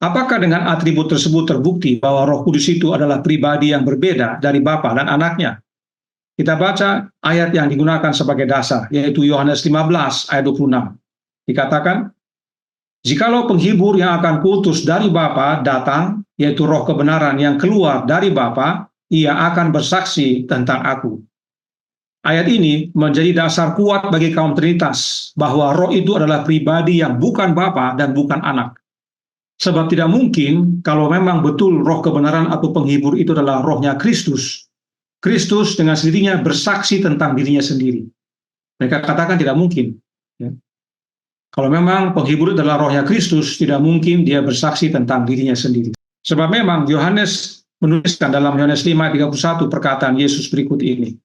Apakah dengan atribut tersebut terbukti bahwa Roh Kudus itu adalah pribadi yang berbeda dari Bapa dan anaknya? Kita baca ayat yang digunakan sebagai dasar, yaitu Yohanes 15 ayat 26. Dikatakan, jikalau penghibur yang akan kuutus dari Bapa datang, yaitu roh kebenaran yang keluar dari Bapa, ia akan bersaksi tentang aku. Ayat ini menjadi dasar kuat bagi kaum Trinitas, bahwa roh itu adalah pribadi yang bukan Bapa dan bukan anak. Sebab tidak mungkin kalau memang betul roh kebenaran atau penghibur itu adalah rohnya Kristus, Kristus dengan sendirinya bersaksi tentang dirinya sendiri. Mereka katakan tidak mungkin. Ya. Kalau memang penghibur adalah rohnya Kristus, tidak mungkin dia bersaksi tentang dirinya sendiri. Sebab memang Yohanes menuliskan dalam Yohanes 5:31 perkataan Yesus berikut ini.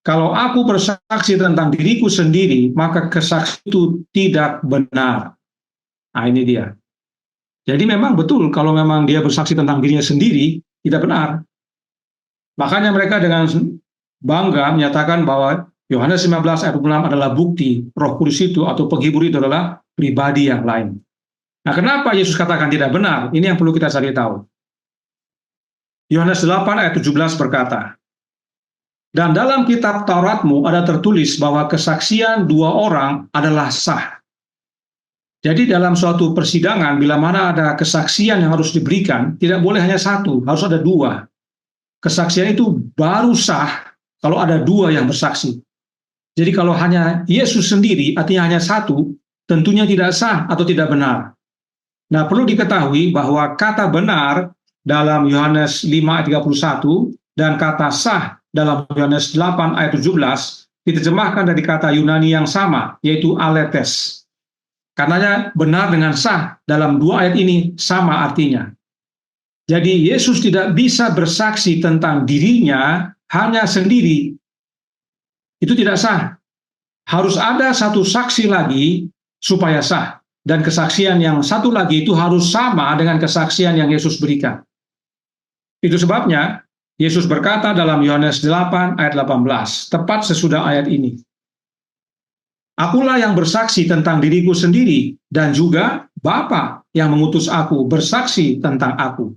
Kalau aku bersaksi tentang diriku sendiri, maka kesaksian itu tidak benar. Nah, ini dia. Jadi memang betul kalau memang dia bersaksi tentang dirinya sendiri, tidak benar. Makanya mereka dengan bangga menyatakan bahwa Yohanes 15 ayat 26 adalah bukti Roh Kudus itu atau penghibur itu adalah pribadi yang lain. Nah, kenapa Yesus katakan tidak benar? Ini yang perlu kita cari tahu. Yohanes 8 ayat 17 berkata, dan dalam kitab Tauratmu ada tertulis bahwa kesaksian dua orang adalah sah. Jadi dalam suatu persidangan, bila mana ada kesaksian yang harus diberikan, tidak boleh hanya satu, harus ada dua. Kesaksian itu baru sah kalau ada dua yang bersaksi. Jadi kalau hanya Yesus sendiri, artinya hanya satu, tentunya tidak sah atau tidak benar. Nah, perlu diketahui bahwa kata benar dalam Yohanes 5 ayat 31 dan kata sah dalam Yohanes 8 ayat 17 diterjemahkan dari kata Yunani yang sama, yaitu aletes. Karenanya benar dengan sah dalam dua ayat ini sama artinya. Jadi Yesus tidak bisa bersaksi tentang dirinya hanya sendiri. Itu tidak sah. Harus ada satu saksi lagi supaya sah. Dan kesaksian yang satu lagi itu harus sama dengan kesaksian yang Yesus berikan. Itu sebabnya Yesus berkata dalam Yohanes 8 ayat 18, tepat sesudah ayat ini. Akulah yang bersaksi tentang diriku sendiri, dan juga Bapa yang mengutus aku bersaksi tentang aku.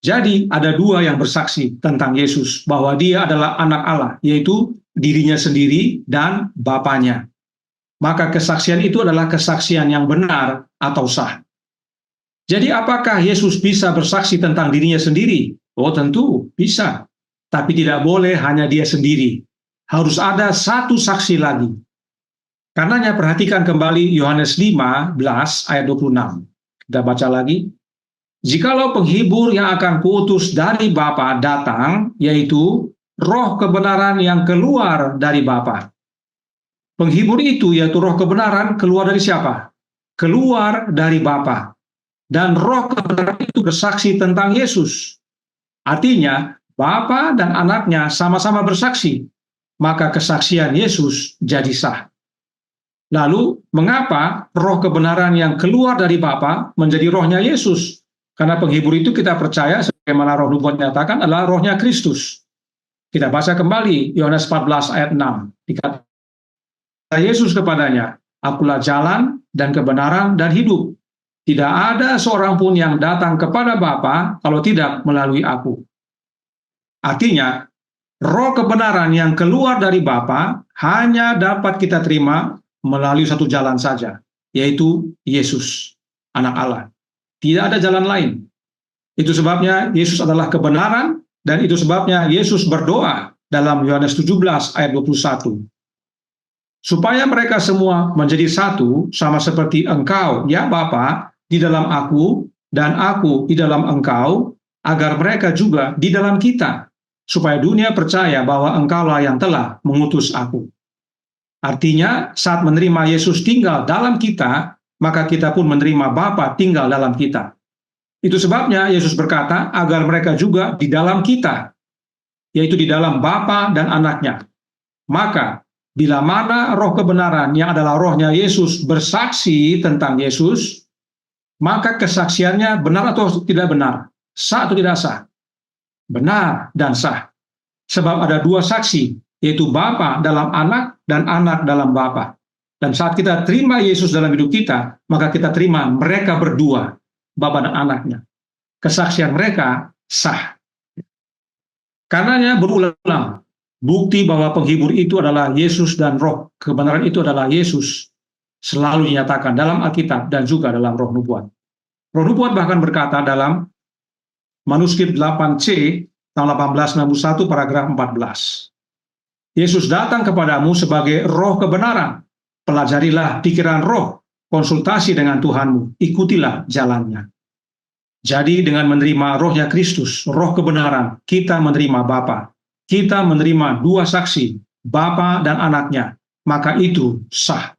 Jadi ada dua yang bersaksi tentang Yesus, bahwa dia adalah anak Allah, yaitu dirinya sendiri dan Bapanya. Maka kesaksian itu adalah kesaksian yang benar atau sah. Jadi apakah Yesus bisa bersaksi tentang dirinya sendiri? Oh tentu bisa, tapi tidak boleh hanya dia sendiri. Harus ada satu saksi lagi. Karenanya perhatikan kembali Yohanes 15 ayat 26. Kita baca lagi. Jikalau penghibur yang akan kuutus dari Bapa datang, yaitu roh kebenaran yang keluar dari Bapa. Penghibur itu, yaitu roh kebenaran, keluar dari siapa? Keluar dari Bapa. Dan roh kebenaran itu bersaksi tentang Yesus. Artinya, Bapa dan anaknya sama-sama bersaksi. Maka kesaksian Yesus jadi sah. Lalu, mengapa roh kebenaran yang keluar dari Bapa menjadi rohnya Yesus? Karena penghibur itu kita percaya, sebagaimana roh nubuat nyatakan, adalah rohnya Kristus. Kita baca kembali, Yohanes 14 ayat 6. Dikata Yesus kepadanya, akulah jalan dan kebenaran dan hidup. Tidak ada seorang pun yang datang kepada Bapa kalau tidak melalui aku. Artinya, roh kebenaran yang keluar dari Bapa hanya dapat kita terima melalui satu jalan saja, yaitu Yesus, anak Allah. Tidak ada jalan lain. Itu sebabnya Yesus adalah kebenaran, dan itu sebabnya Yesus berdoa dalam Yohanes 17 ayat 21. Supaya mereka semua menjadi satu, sama seperti Engkau, ya Bapa, di dalam aku, dan aku di dalam Engkau, agar mereka juga di dalam kita, supaya dunia percaya bahwa Engkaulah yang telah mengutus aku. Artinya, saat menerima Yesus tinggal dalam kita, maka kita pun menerima Bapa tinggal dalam kita. Itu sebabnya Yesus berkata, agar mereka juga di dalam kita, yaitu di dalam Bapa dan anaknya. Maka, bila mana roh kebenaran yang adalah rohnya Yesus bersaksi tentang Yesus, maka kesaksiannya benar atau tidak benar? Sah atau tidak sah? Benar dan sah. Sebab ada dua saksi, yaitu Bapa dalam anak dan anak dalam Bapa. Dan saat kita terima Yesus dalam hidup kita, maka kita terima mereka berdua, Bapa dan anaknya. Kesaksian mereka sah. Karenanya berulang, bukti bahwa penghibur itu adalah Yesus dan roh kebenaran itu adalah Yesus. selalu dinyatakan dalam Alkitab dan juga dalam Roh Nubuat. Roh Nubuat bahkan berkata dalam manuskrip 8C tahun 1861 paragraf 14. Yesus datang kepadamu sebagai roh kebenaran. Pelajarilah pikiran roh, konsultasi dengan Tuhanmu, ikutilah jalannya. Jadi dengan menerima rohnya Kristus, roh kebenaran, kita menerima Bapa. Kita menerima dua saksi, Bapa dan anaknya, maka itu sah.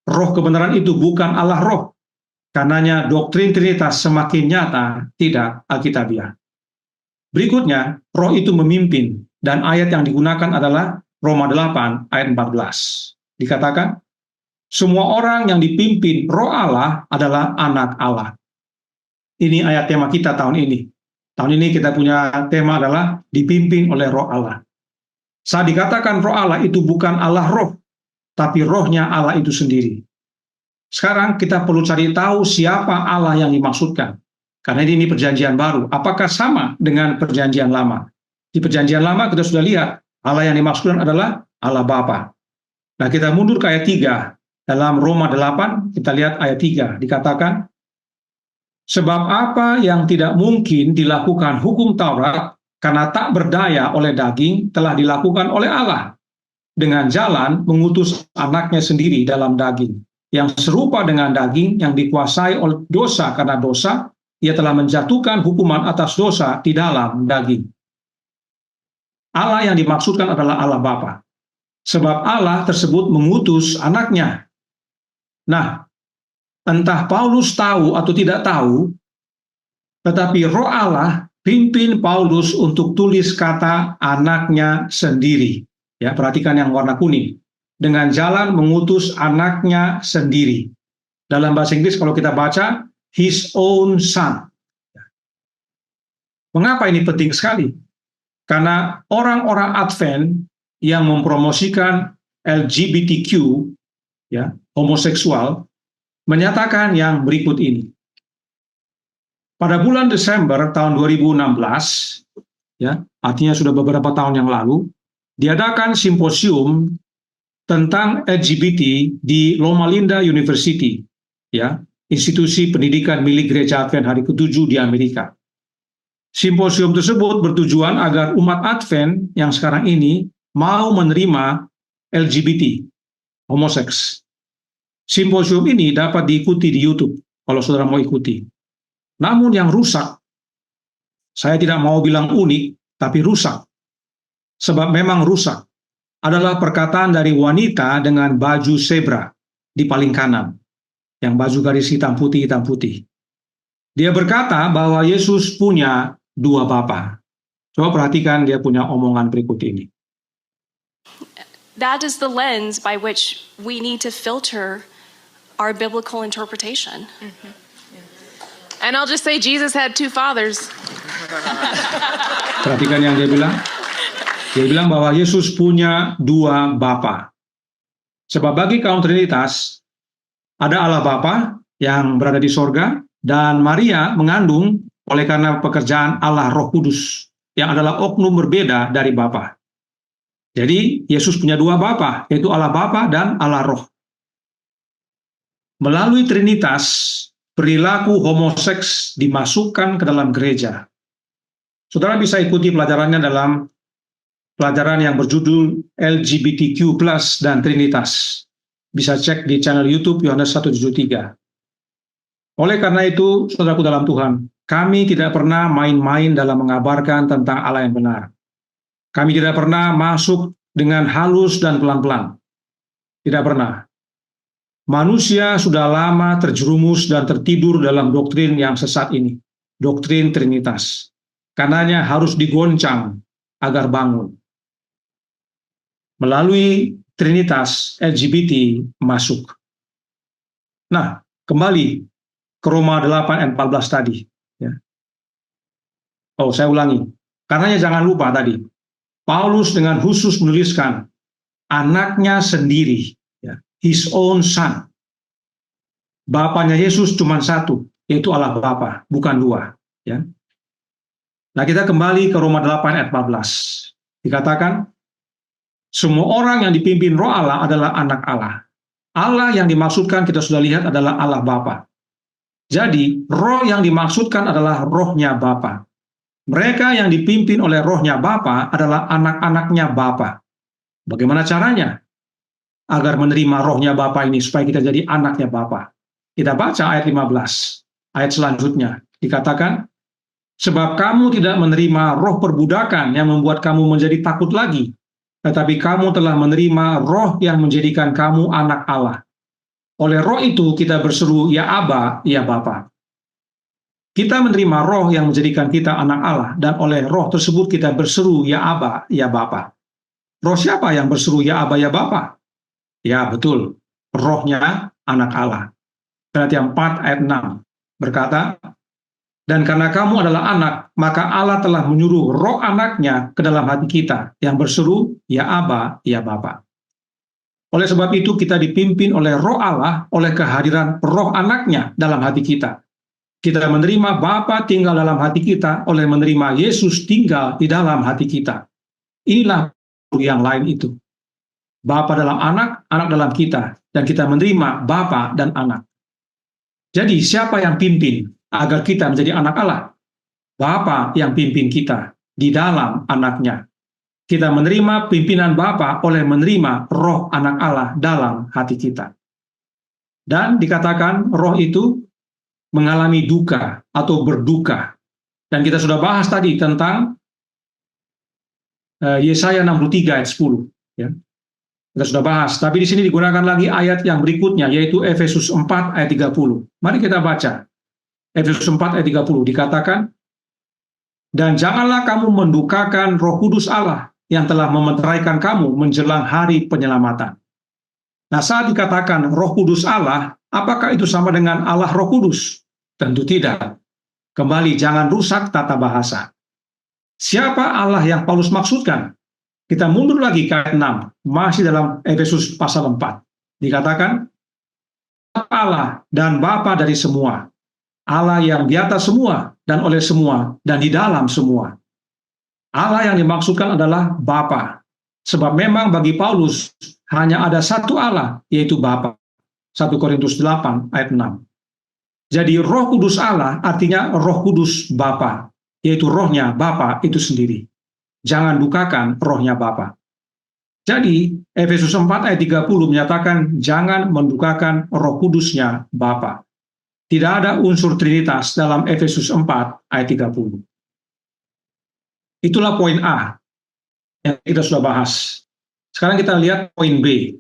Roh kebenaran itu bukan Allah roh. Karenanya doktrin Trinitas semakin nyata, tidak alkitabiah. Berikutnya, roh itu memimpin, dan ayat yang digunakan adalah Roma 8 ayat 14. Dikatakan, semua orang yang dipimpin roh Allah adalah anak Allah. Ini ayat tema kita tahun ini. Tahun ini kita punya tema adalah dipimpin oleh roh Allah. Saat dikatakan roh Allah itu bukan Allah roh, tapi rohnya Allah itu sendiri. Sekarang kita perlu cari tahu siapa Allah yang dimaksudkan. Karena ini perjanjian baru. Apakah sama dengan perjanjian lama? Di perjanjian lama kita sudah lihat Allah yang dimaksudkan adalah Allah Bapa. Nah, kita mundur ke ayat 3. Dalam Roma 8, kita lihat ayat 3. Dikatakan, sebab apa yang tidak mungkin dilakukan hukum Taurat karena tak berdaya oleh daging telah dilakukan oleh Allah dengan jalan mengutus anaknya sendiri dalam daging. Yang serupa dengan daging yang dikuasai oleh dosa karena dosa, ia telah menjatuhkan hukuman atas dosa di dalam daging. Allah yang dimaksudkan adalah Allah Bapa. Sebab Allah tersebut mengutus anaknya. Nah, entah Paulus tahu atau tidak tahu, tetapi roh Allah pimpin Paulus untuk tulis kata anaknya sendiri. Ya, perhatikan yang warna kuning. Dengan jalan mengutus anaknya sendiri. Dalam bahasa Inggris kalau kita baca, his own son. Mengapa ini penting sekali? Karena orang-orang Advent yang mempromosikan LGBTQ, ya, homoseksual, menyatakan yang berikut ini. Pada bulan Desember tahun 2016, ya, artinya sudah beberapa tahun yang lalu, diadakan simposium tentang LGBT di Loma Linda University, ya, institusi pendidikan milik Gereja Advent Hari ke-7 di Amerika. Simposium tersebut bertujuan agar umat Advent yang sekarang ini mau menerima LGBT, homoseks. Simposium ini dapat diikuti di YouTube kalau saudara mau ikuti. Namun yang rusak, saya tidak mau bilang unik, tapi rusak. Sebab memang rusak. Adalah perkataan dari wanita dengan baju zebra di paling kanan, yang baju garis hitam putih. Dia berkata bahwa Yesus punya dua bapa. Coba perhatikan dia punya omongan berikut ini. That is the lens by which we need to filter our biblical interpretation. And I'll just say Jesus had two fathers. Perhatikan yang dia bilang. Dia bilang bahwa Yesus punya dua bapa. Sebab bagi kaum Trinitas, ada Allah Bapa yang berada di sorga, dan Maria mengandung oleh karena pekerjaan Allah Roh Kudus, yang adalah oknum berbeda dari Bapa. Jadi, Yesus punya dua bapa, yaitu Allah Bapa dan Allah Roh. Melalui Trinitas, perilaku homoseks dimasukkan ke dalam gereja. Saudara bisa ikuti pelajarannya dalam pelajaran yang berjudul LGBTQ+ dan Trinitas. Bisa cek di channel YouTube Yohanes 173. Oleh karena itu, saudaraku dalam Tuhan, kami tidak pernah main-main dalam mengabarkan tentang Allah yang benar. Kami tidak pernah masuk dengan halus dan pelan-pelan. Tidak pernah. Manusia sudah lama terjerumus dan tertidur dalam doktrin yang sesat ini. Doktrin Trinitas. Karenanya harus digoncang agar bangun. Melalui Trinitas, LGBT masuk. Nah, kembali ke Roma 8 ayat 14 tadi. Ya. Oh, saya ulangi. Karenanya jangan lupa tadi. Paulus dengan khusus menuliskan anaknya sendiri. Ya. His own son. Bapaknya Yesus cuma satu, yaitu Allah Bapa, bukan dua. Ya. Nah, kita kembali ke Roma 8 ayat 14. Dikatakan, semua orang yang dipimpin roh Allah adalah anak Allah. Allah yang dimaksudkan kita sudah lihat adalah Allah Bapa. Jadi, roh yang dimaksudkan adalah rohnya Bapa. Mereka yang dipimpin oleh rohnya Bapa adalah anak-anaknya Bapa. Bagaimana caranya? Agar menerima rohnya Bapa ini supaya kita jadi anaknya Bapa. Kita baca ayat 15. Ayat selanjutnya dikatakan, sebab kamu tidak menerima roh perbudakan yang membuat kamu menjadi takut lagi, tetapi kamu telah menerima roh yang menjadikan kamu anak Allah. Oleh roh itu kita berseru, ya Aba, ya Bapa. Kita menerima roh yang menjadikan kita anak Allah, dan oleh roh tersebut kita berseru, ya Aba, ya Bapa. Roh siapa yang berseru, ya Aba, ya Bapa? Ya, betul. Rohnya anak Allah. Galatia 4 ayat 6 berkata, dan karena kamu adalah anak, maka Allah telah menyuruh roh anaknya ke dalam hati kita, yang berseru, ya Aba, ya Bapa. Oleh sebab itu kita dipimpin oleh roh Allah, oleh kehadiran roh anaknya dalam hati kita. Kita menerima Bapa tinggal dalam hati kita, oleh menerima Yesus tinggal di dalam hati kita. Inilah yang lain itu. Bapa dalam anak, anak dalam kita, dan kita menerima Bapa dan anak. Jadi siapa yang pimpin agar kita menjadi anak Allah? Bapa yang pimpin kita di dalam anaknya. Kita menerima pimpinan Bapa oleh menerima roh anak Allah dalam hati kita. Dan dikatakan roh itu mengalami duka atau berduka. Dan kita sudah bahas tadi tentang Yesaya 63 ayat 10. Ya. Kita sudah bahas, tapi di sini digunakan lagi ayat yang berikutnya, yaitu Efesus 4 ayat 30. Mari kita baca. Efesus 4 ayat 30 dikatakan, dan janganlah kamu mendukakan Roh Kudus Allah yang telah mementeraikan kamu menjelang hari penyelamatan. Nah, saat dikatakan Roh Kudus Allah, apakah itu sama dengan Allah Roh Kudus? Tentu tidak. Kembali, jangan rusak tata bahasa. Siapa Allah yang Paulus maksudkan? Kita mundur lagi ke ayat 6, masih dalam Efesus pasal 4. Dikatakan, Allah dan Bapa dari semua, Allah yang di atas semua, dan oleh semua, dan di dalam semua. Allah yang dimaksudkan adalah Bapa. Sebab memang bagi Paulus, hanya ada satu Allah, yaitu Bapa. 1 Korintus 8 ayat 6. Jadi Roh Kudus Allah artinya Roh Kudus Bapa, yaitu rohnya Bapa itu sendiri. Jangan dukakan rohnya Bapa. Jadi, Efesus 4 ayat 30 menyatakan jangan mendukakan roh kudusnya Bapa. Tidak ada unsur Trinitas dalam Efesus 4 ayat 30. Itulah poin A yang kita sudah bahas. Sekarang kita lihat poin B.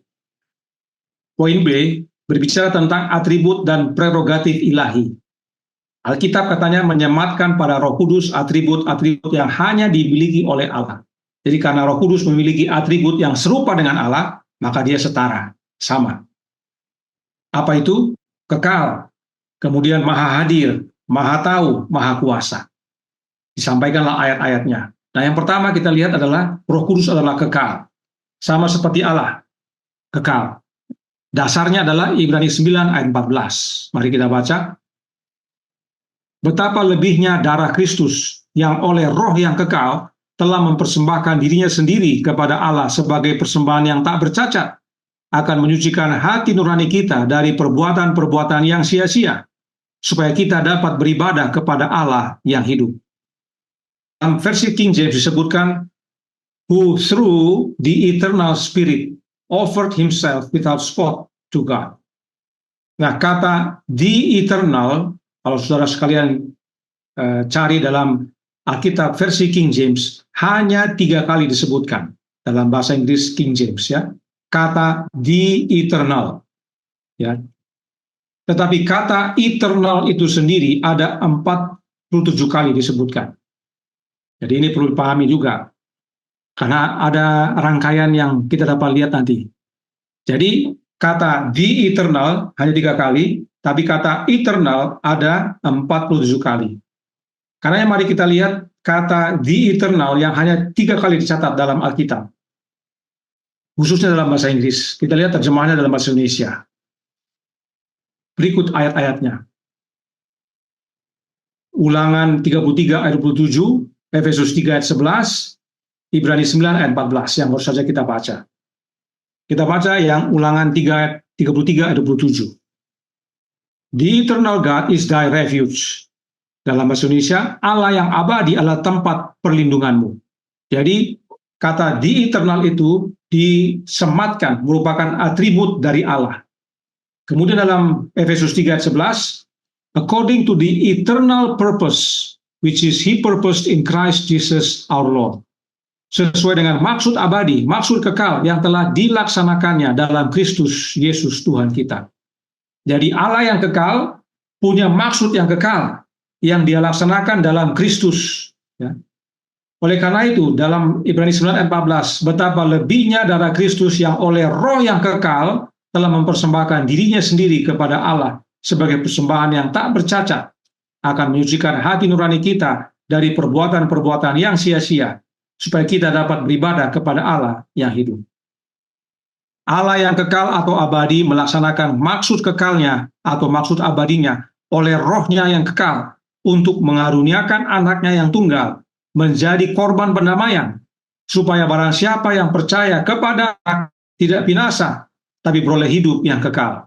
Poin B berbicara tentang atribut dan prerogatif ilahi. Alkitab katanya menyematkan pada Roh Kudus atribut-atribut yang hanya dimiliki oleh Allah. Jadi karena Roh Kudus memiliki atribut yang serupa dengan Allah, maka dia setara, sama. Apa itu? Kekal, kemudian maha hadir, maha tahu, maha kuasa. Disampaikanlah ayat-ayatnya. Nah, yang pertama kita lihat adalah Roh Kudus adalah kekal. Sama seperti Allah, kekal. Dasarnya adalah Ibrani 9 ayat 14. Mari kita baca. Betapa lebihnya darah Kristus yang oleh roh yang kekal telah mempersembahkan dirinya sendiri kepada Allah sebagai persembahan yang tak bercacat, akan menyucikan hati nurani kita dari perbuatan-perbuatan yang sia-sia, supaya kita dapat beribadah kepada Allah yang hidup. Dalam versi King James disebutkan, who through the eternal spirit offered himself without spot to God. Nah, kata the eternal, kalau saudara sekalian cari dalam Alkitab versi King James, hanya 3 kali disebutkan dalam bahasa Inggris King James, ya, kata the eternal, ya. Tetapi kata eternal itu sendiri ada 47 kali disebutkan. Jadi ini perlu dipahami juga, karena ada rangkaian yang kita dapat lihat nanti. Jadi kata the eternal hanya 3 kali, tapi kata eternal ada 47 kali. Karena mari kita lihat kata the eternal yang hanya 3 kali dicatat dalam Alkitab. Khususnya dalam bahasa Inggris. Kita lihat terjemahannya dalam bahasa Indonesia. Berikut ayat-ayatnya. Ulangan 33 ayat 27, Efesus 3 ayat 11, Ibrani 9 ayat 14 yang baru saja kita baca. Kita baca yang Ulangan 33 ayat 27. The eternal God is thy refuge. Dalam bahasa Indonesia, Allah yang abadi adalah tempat perlindunganmu. Jadi, kata the eternal itu disematkan, merupakan atribut dari Allah. Kemudian dalam Efesus 3 ayat 11, according to the eternal purpose, which is he purposed in Christ Jesus our Lord. Sesuai dengan maksud abadi, maksud kekal yang telah dilaksanakannya dalam Kristus Yesus Tuhan kita. Jadi Allah yang kekal punya maksud yang kekal yang dia laksanakan dalam Kristus. Ya. Oleh karena itu, dalam Ibrani 9 ayat 14, betapa lebihnya darah Kristus yang oleh roh yang kekal telah mempersembahkan dirinya sendiri kepada Allah sebagai persembahan yang tak bercacat, akan menyucikan hati nurani kita dari perbuatan-perbuatan yang sia-sia, supaya kita dapat beribadah kepada Allah yang hidup. Allah yang kekal atau abadi melaksanakan maksud kekalnya atau maksud abadinya oleh rohnya yang kekal untuk mengaruniakan anaknya yang tunggal menjadi korban pendamaian, supaya barang siapa yang percaya kepada tidak binasa, tapi beroleh hidup yang kekal.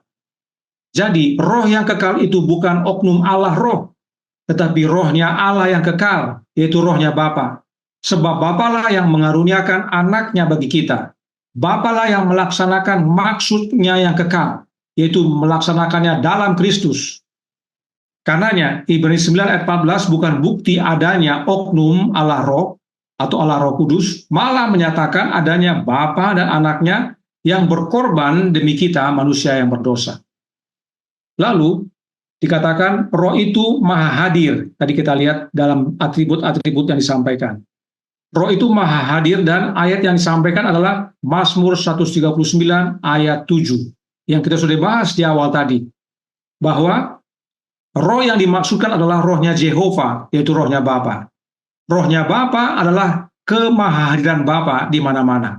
Jadi roh yang kekal itu bukan oknum Allah roh, tetapi rohnya Allah yang kekal, yaitu rohnya Bapa. Sebab Bapalah yang mengaruniakan anaknya bagi kita. Bapalah yang melaksanakan maksudnya yang kekal, yaitu melaksanakannya dalam Kristus. Karenanya, Ibrani 9 ayat 14 bukan bukti adanya oknum Allah Roh atau Allah Roh Kudus, malah menyatakan adanya Bapa dan anaknya yang berkorban demi kita manusia yang berdosa. Lalu, dikatakan roh itu maha hadir. Tadi kita lihat dalam atribut-atribut yang disampaikan. Roh itu maha hadir dan ayat yang disampaikan adalah Mazmur 139 ayat 7. Yang kita sudah bahas di awal tadi. Bahwa roh yang dimaksudkan adalah rohnya Jehovah, yaitu rohnya Bapa. Rohnya Bapa adalah kemahahadiran Bapa di mana-mana.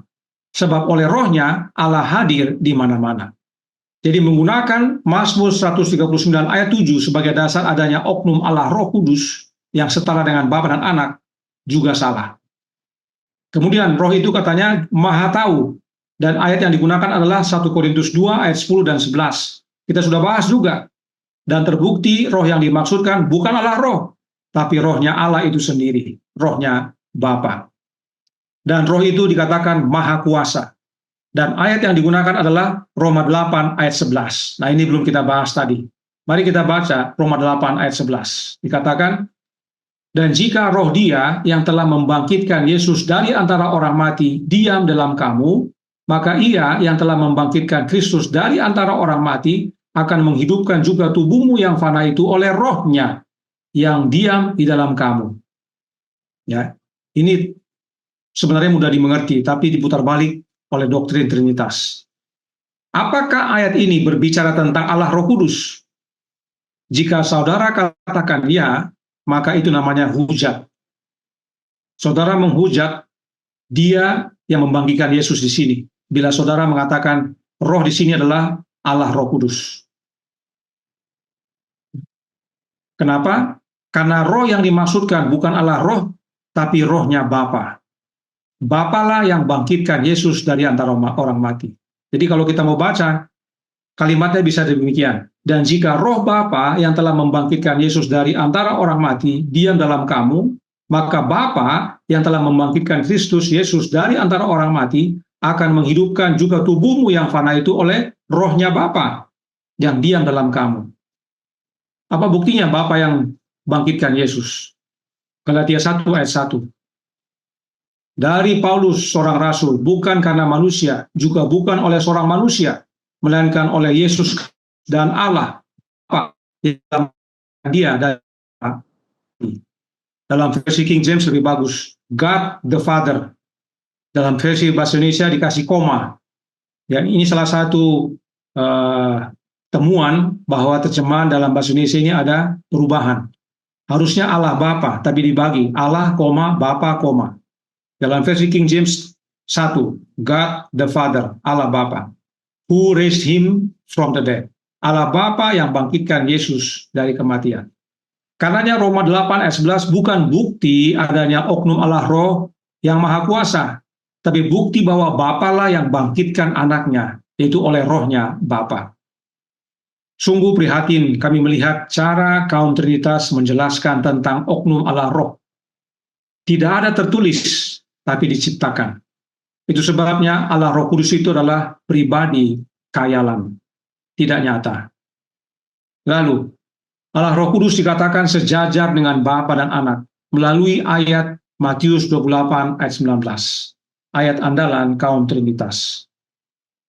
Sebab oleh rohnya Allah hadir di mana-mana. Jadi menggunakan Mazmur 139 ayat 7 sebagai dasar adanya oknum Allah Roh Kudus yang setara dengan Bapa dan Anak juga salah. Kemudian roh itu katanya maha tahu, dan ayat yang digunakan adalah 1 Korintus 2 ayat 10 dan 11. Kita sudah bahas juga. Dan terbukti roh yang dimaksudkan bukan Allah roh, tapi rohnya Allah itu sendiri, rohnya Bapa. Dan roh itu dikatakan maha kuasa. Dan ayat yang digunakan adalah Roma 8 ayat 11. Nah ini belum kita bahas tadi. Mari kita baca Roma 8 ayat 11. Dikatakan, dan jika roh Dia yang telah membangkitkan Yesus dari antara orang mati diam dalam kamu, maka Ia yang telah membangkitkan Kristus dari antara orang mati akan menghidupkan juga tubuhmu yang fana itu oleh rohnya yang diam di dalam kamu. Ya, ini sebenarnya mudah dimengerti, tapi diputar balik oleh doktrin Trinitas. Apakah ayat ini berbicara tentang Allah Roh Kudus? Jika saudara katakan ya, maka itu namanya hujat. Saudara menghujat Dia yang membangkitkan Yesus di sini. Bila saudara mengatakan roh di sini adalah Allah Roh Kudus. Kenapa? Karena roh yang dimaksudkan bukan Allah roh, tapi rohnya Bapa. Bapalah yang bangkitkan Yesus dari antara orang mati. Jadi kalau kita mau baca, kalimatnya bisa demikian. Dan jika roh Bapa yang telah membangkitkan Yesus dari antara orang mati diam dalam kamu, maka Bapa yang telah membangkitkan Kristus Yesus dari antara orang mati akan menghidupkan juga tubuhmu yang fana itu oleh rohnya Bapa yang diam dalam kamu. Apa buktinya Bapa yang bangkitkan Yesus? Galatia 1 ayat 1. Dari Paulus seorang rasul, bukan karena manusia, juga bukan oleh seorang manusia, melainkan oleh Yesus dan Allah Bapa yang Dia dalam versi King James lebih bagus, God the Father. Dalam versi bahasa Indonesia dikasih koma. Ya, ini salah satu temuan bahwa terjemahan dalam bahasa Indonesia ini ada perubahan. Harusnya Allah Bapa, tapi dibagi Allah, Bapa, koma. Dalam versi King James 1, God the Father, Allah Bapa, who raised him from the dead. Allah Bapa yang bangkitkan Yesus dari kematian. Karenanya Roma 8 ayat 11 bukan bukti adanya oknum Allah Roh yang maha kuasa, tapi bukti bahwa Bapalah yang bangkitkan anaknya, yaitu oleh rohnya Bapa. Sungguh prihatin kami melihat cara kaum Trinitas menjelaskan tentang oknum Allah Roh. Tidak ada tertulis, tapi diciptakan. Itu sebabnya Allah Roh Kudus itu adalah pribadi khayalan, tidak nyata. Lalu, Allah Roh Kudus dikatakan sejajar dengan Bapa dan Anak melalui ayat Matius 28 ayat 19. Ayat andalan kaum Trinitas.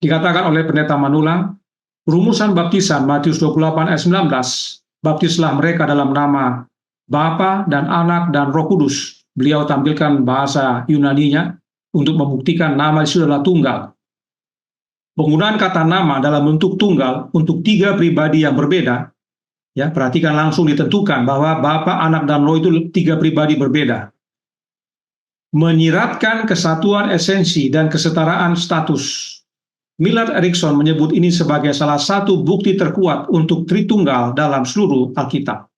Dikatakan oleh Pendeta Manulang, rumusan baptisan Matius 28 ayat 19, baptislah mereka dalam nama Bapa dan Anak dan Roh Kudus. Beliau tampilkan bahasa Yunaninya untuk membuktikan nama itu adalah tunggal. Penggunaan kata nama dalam bentuk tunggal untuk tiga pribadi yang berbeda, ya, perhatikan langsung ditentukan bahwa Bapa, Anak, dan Roh itu tiga pribadi berbeda. Menyiratkan kesatuan esensi dan kesetaraan status. Millard Erickson menyebut ini sebagai salah satu bukti terkuat untuk Tritunggal dalam seluruh Alkitab.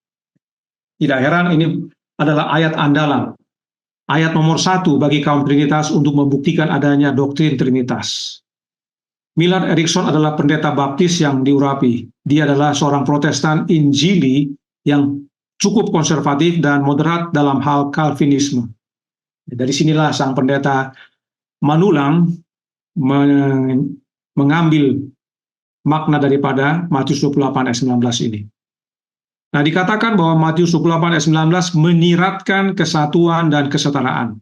Tidak heran ini adalah ayat andalan, ayat nomor 1 bagi kaum Trinitas untuk membuktikan adanya doktrin Trinitas. Millard Erickson adalah pendeta baptis yang diurapi. Dia adalah seorang Protestan Injili yang cukup konservatif dan moderat dalam hal Calvinisme. Dari sinilah sang pendeta Manulang mengambil makna daripada Matius 28 ayat 19 ini. Nah, dikatakan bahwa Matius 28 ayat 19 menyiratkan kesatuan dan kesetaraan.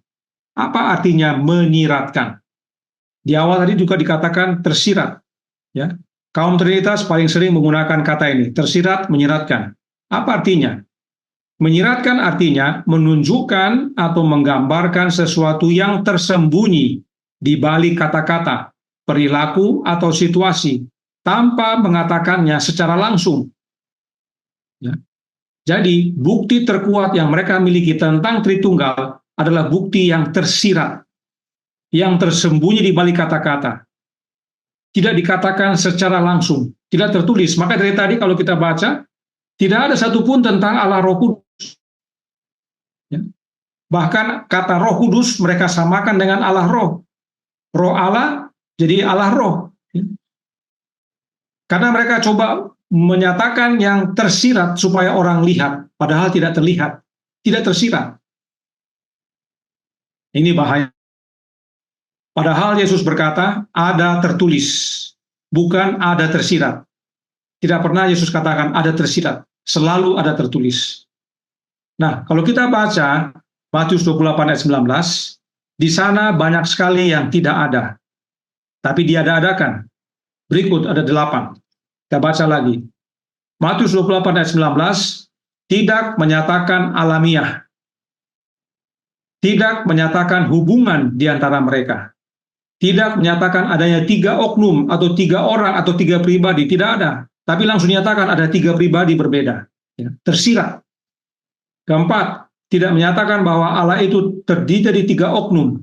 Apa artinya menyiratkan? Di awal tadi juga dikatakan tersirat. Ya. Kaum Trinitas paling sering menggunakan kata ini, tersirat, menyiratkan. Apa artinya? Menyiratkan artinya menunjukkan atau menggambarkan sesuatu yang tersembunyi di balik kata-kata, perilaku, atau situasi, tanpa mengatakannya secara langsung. Ya. Jadi, bukti terkuat yang mereka miliki tentang Tritunggal adalah bukti yang tersirat, yang tersembunyi di balik kata-kata. Tidak dikatakan secara langsung, tidak tertulis. Maka dari tadi kalau kita baca, tidak ada satupun tentang Allah Roh Kudus. Ya. Bahkan kata Roh Kudus mereka samakan dengan Allah Roh. Roh Allah jadi Allah Roh. Ya. Karena mereka coba menyatakan yang tersirat supaya orang lihat, padahal tidak terlihat, tidak tersirat. Ini bahaya. Padahal Yesus berkata, ada tertulis, bukan ada tersirat. Tidak pernah Yesus katakan ada tersirat, selalu ada tertulis. Nah, kalau kita baca Matius 28 ayat 19, di sana banyak sekali yang tidak ada, tapi diada-adakan. Berikut ada 8. Kita baca lagi. Matius 28 ayat 19, tidak menyatakan alamiah. Tidak menyatakan hubungan di antara mereka. Tidak menyatakan adanya 3 oknum atau 3 orang atau 3 pribadi. Tidak ada. Tapi langsung dinyatakan ada 3 pribadi berbeda. Ya, tersirat. Keempat, tidak menyatakan bahwa Allah itu terdiri dari 3 oknum.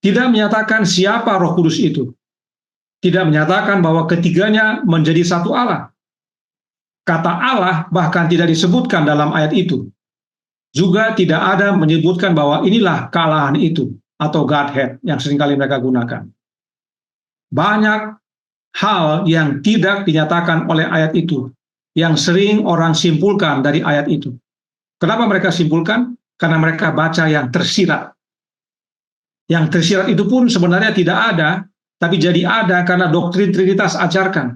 Tidak menyatakan siapa Roh Kudus itu. Tidak menyatakan bahwa ketiganya menjadi satu Allah. Kata Allah bahkan tidak disebutkan dalam ayat itu. Juga tidak ada menyebutkan bahwa inilah kealahan itu atau Godhead yang seringkali mereka gunakan. Banyak hal yang tidak dinyatakan oleh ayat itu, yang sering orang simpulkan dari ayat itu. Kenapa mereka simpulkan? Karena mereka baca yang tersirat. Yang tersirat itu pun sebenarnya tidak ada, tapi jadi ada karena doktrin Trinitas ajarkan.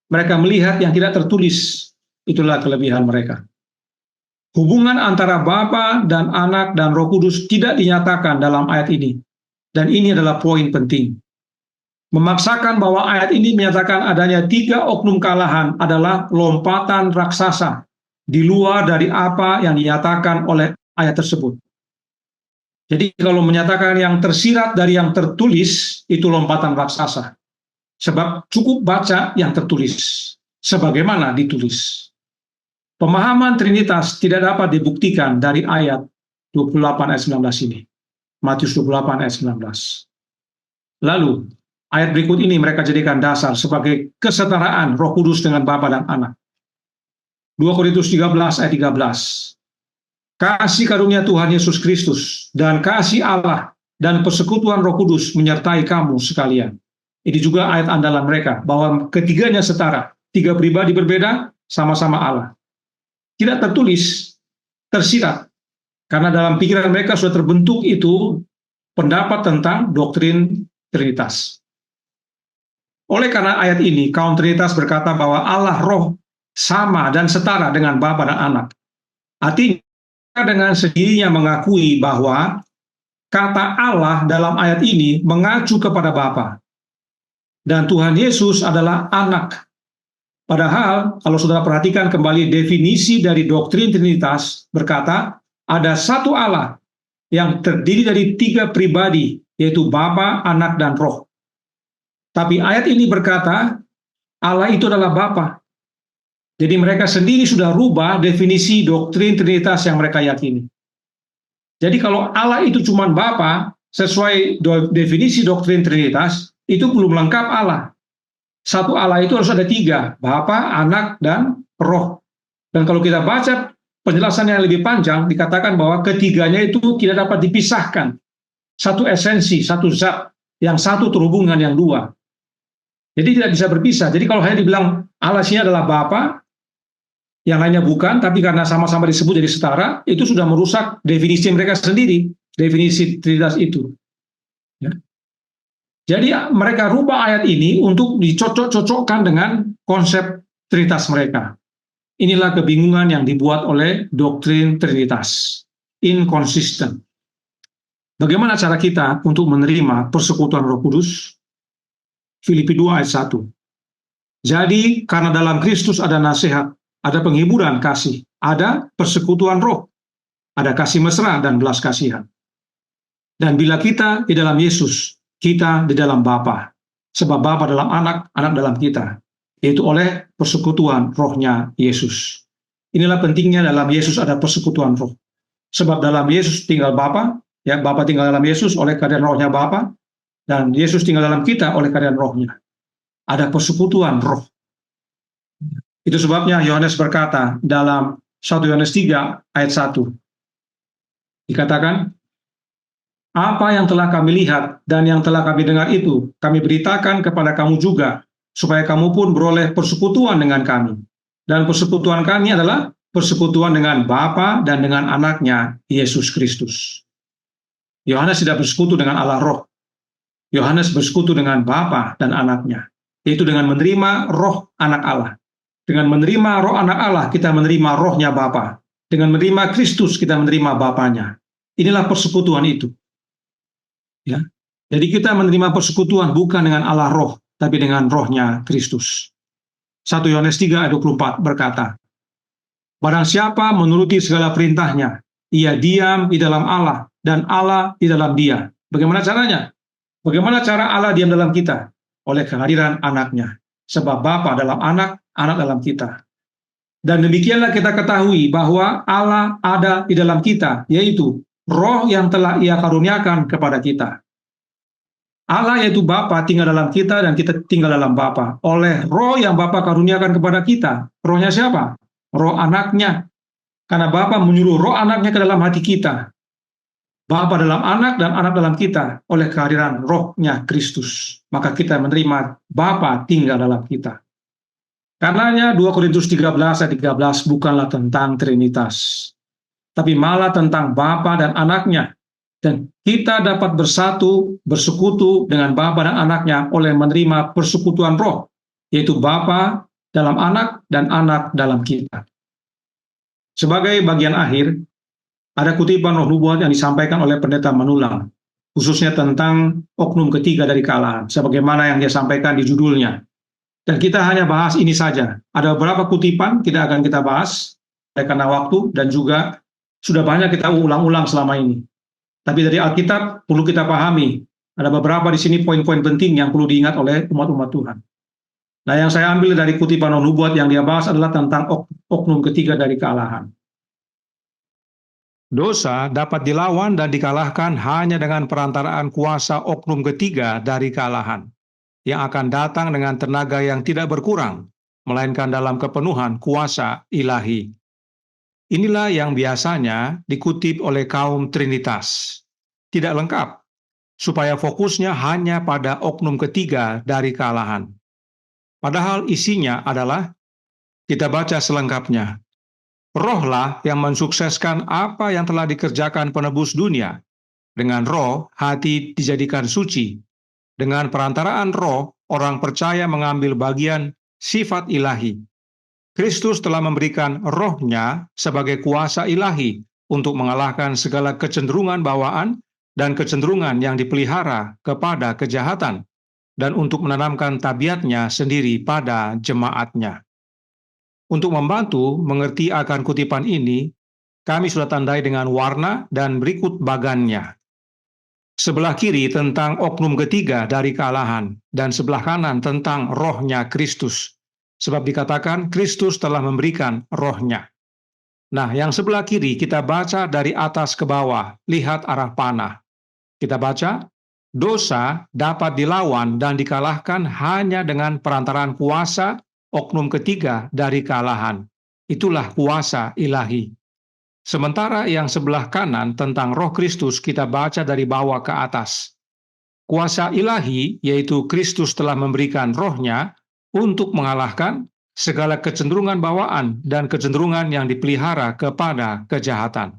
Mereka melihat yang tidak tertulis. Itulah kelebihan mereka. Hubungan antara Bapa dan Anak dan Roh Kudus tidak dinyatakan dalam ayat ini. Dan ini adalah poin penting. Memaksakan bahwa ayat ini menyatakan adanya 3 oknum kealahan adalah lompatan raksasa di luar dari apa yang dinyatakan oleh ayat tersebut. Jadi kalau menyatakan yang tersirat dari yang tertulis, itu lompatan raksasa. Sebab cukup baca yang tertulis, sebagaimana ditulis. Pemahaman Trinitas tidak dapat dibuktikan dari ayat 28 ayat 19 ini. Matius 28 ayat 19. Lalu, ayat berikut ini mereka jadikan dasar sebagai kesetaraan Roh Kudus dengan Bapa dan Anak. 2 Korintus 13 ayat 13. Kasih karunia Tuhan Yesus Kristus dan kasih Allah dan persekutuan Roh Kudus menyertai kamu sekalian. Ini juga ayat andalan mereka, bahwa ketiganya setara, tiga pribadi berbeda, sama-sama Allah. Tidak tertulis, tersirat, karena dalam pikiran mereka sudah terbentuk itu pendapat tentang doktrin Trinitas. Oleh karena ayat ini, kaum Trinitas berkata bahwa Allah Roh sama dan setara dengan Bapa dan Anak. Artinya dengan sendirinya mengakui bahwa kata Allah dalam ayat ini mengacu kepada Bapa. Dan Tuhan Yesus adalah anak. Padahal, kalau saudara perhatikan kembali definisi dari doktrin Trinitas, berkata, ada satu Allah yang terdiri dari tiga pribadi, yaitu Bapa, Anak, dan Roh. Tapi ayat ini berkata, Allah itu adalah Bapa. Jadi mereka sendiri sudah rubah definisi doktrin Trinitas yang mereka yakini. Jadi kalau Allah itu cuma Bapa, sesuai definisi doktrin Trinitas, itu belum lengkap Allah. Satu Allah itu harus ada tiga, Bapa, Anak, dan Roh. Dan kalau kita baca penjelasan yang lebih panjang, dikatakan bahwa ketiganya itu tidak dapat dipisahkan. Satu esensi, satu zat, yang satu terhubungan yang dua. Jadi tidak bisa berpisah. Jadi kalau hanya dibilang Allah sini adalah Bapa, yang lainnya bukan, tapi karena sama-sama disebut jadi setara, itu sudah merusak definisi mereka sendiri, definisi Trinitas itu. Ya. Jadi mereka rubah ayat ini untuk dicocok-cocokkan dengan konsep Trinitas mereka. Inilah kebingungan yang dibuat oleh doktrin Trinitas. Inconsistent. Bagaimana cara kita untuk menerima persekutuan Roh Kudus? Filipi 2 ayat 1. Jadi karena dalam Kristus ada nasihat, ada penghiburan kasih, ada persekutuan roh, ada kasih mesra dan belas kasihan. Dan bila kita di dalam Yesus, kita di dalam Bapa, sebab Bapa dalam Anak, Anak dalam kita, yaitu oleh persekutuan rohnya Yesus. Inilah pentingnya dalam Yesus ada persekutuan roh. Sebab dalam Yesus tinggal Bapa, ya Bapa tinggal dalam Yesus oleh karena rohnya Bapa, dan Yesus tinggal dalam kita oleh karena rohnya. Ada persekutuan roh. Itu sebabnya Yohanes berkata dalam 1 Yohanes 3 ayat 1. Dikatakan, apa yang telah kami lihat dan yang telah kami dengar itu, kami beritakan kepada kamu juga, supaya kamu pun beroleh persekutuan dengan kami. Dan persekutuan kami adalah persekutuan dengan Bapa dan dengan Anaknya, Yesus Kristus. Yohanes tidak bersekutu dengan Allah Roh. Yohanes bersekutu dengan Bapa dan Anaknya, yaitu dengan menerima roh anak Allah. Dengan menerima roh anak Allah, kita menerima rohnya Bapa. Dengan menerima Kristus, kita menerima Bapanya. Inilah persekutuan itu. Ya. Jadi kita menerima persekutuan bukan dengan Allah roh, tapi dengan rohnya Kristus. 1 Yohanes 3 ayat 24 berkata, barang siapa menuruti segala perintahnya, ia diam di dalam Allah, dan Allah di dalam dia. Bagaimana caranya? Bagaimana cara Allah diam dalam kita? Oleh kehadiran anaknya. Sebab Bapa dalam Anak, Anak dalam kita. Dan demikianlah kita ketahui bahwa Allah ada di dalam kita, yaitu roh yang telah Ia karuniakan kepada kita. Allah yaitu Bapa tinggal dalam kita dan kita tinggal dalam Bapa. Oleh roh yang Bapa karuniakan kepada kita. Rohnya siapa? Roh anaknya. Karena Bapa menyuruh roh anaknya ke dalam hati kita. Bapa dalam Anak dan Anak dalam kita oleh kehadiran rohnya Kristus. Maka kita menerima Bapa tinggal dalam kita. Karenanya 2 Korintus 13 ayat 13 bukanlah tentang Trinitas, tapi malah tentang Bapa dan Anaknya. Dan kita dapat bersatu, bersekutu dengan Bapa dan Anaknya oleh menerima persekutuan roh, yaitu Bapa dalam Anak dan Anak dalam kita. Sebagai bagian akhir, ada kutipan roh nubuat yang disampaikan oleh pendeta Manulang, khususnya tentang oknum ketiga dari kalangan, sebagaimana yang dia sampaikan di judulnya. Dan kita hanya bahas ini saja. Ada beberapa kutipan tidak akan kita bahas, karena waktu, dan juga sudah banyak kita ulang-ulang selama ini. Tapi dari Alkitab perlu kita pahami, ada beberapa di sini poin-poin penting yang perlu diingat oleh umat-umat Tuhan. Nah, yang saya ambil dari kutipan roh nubuat yang dia bahas adalah tentang oknum ketiga dari kealahan. Dosa dapat dilawan dan dikalahkan hanya dengan perantaraan kuasa oknum ketiga dari kealahan, yang akan datang dengan tenaga yang tidak berkurang, melainkan dalam kepenuhan kuasa ilahi. Inilah yang biasanya dikutip oleh kaum Trinitas. Tidak lengkap, supaya fokusnya hanya pada oknum ketiga dari kealahan. Padahal isinya adalah, kita baca selengkapnya, Rohlah yang mensukseskan apa yang telah dikerjakan penebus dunia. Dengan Roh, hati dijadikan suci. Dengan perantaraan Roh, orang percaya mengambil bagian sifat ilahi. Kristus telah memberikan Roh-Nya sebagai kuasa ilahi untuk mengalahkan segala kecenderungan bawaan dan kecenderungan yang dipelihara kepada kejahatan, dan untuk menanamkan tabiatnya sendiri pada jemaatnya. Untuk membantu mengerti akan kutipan ini, kami sudah tandai dengan warna dan berikut bagannya. Sebelah kiri tentang oknum ketiga dari kealahan, dan sebelah kanan tentang Roh-Nya Kristus. Sebab dikatakan Kristus telah memberikan Roh-Nya. Nah, yang sebelah kiri kita baca dari atas ke bawah, lihat arah panah. Kita baca, dosa dapat dilawan dan dikalahkan hanya dengan perantaraan kuasa oknum ketiga dari kealahan. Itulah kuasa ilahi. Sementara yang sebelah kanan tentang Roh Kristus kita baca dari bawah ke atas. Kuasa ilahi, yaitu Kristus telah memberikan Roh-Nya untuk mengalahkan segala kecenderungan bawaan dan kecenderungan yang dipelihara kepada kejahatan.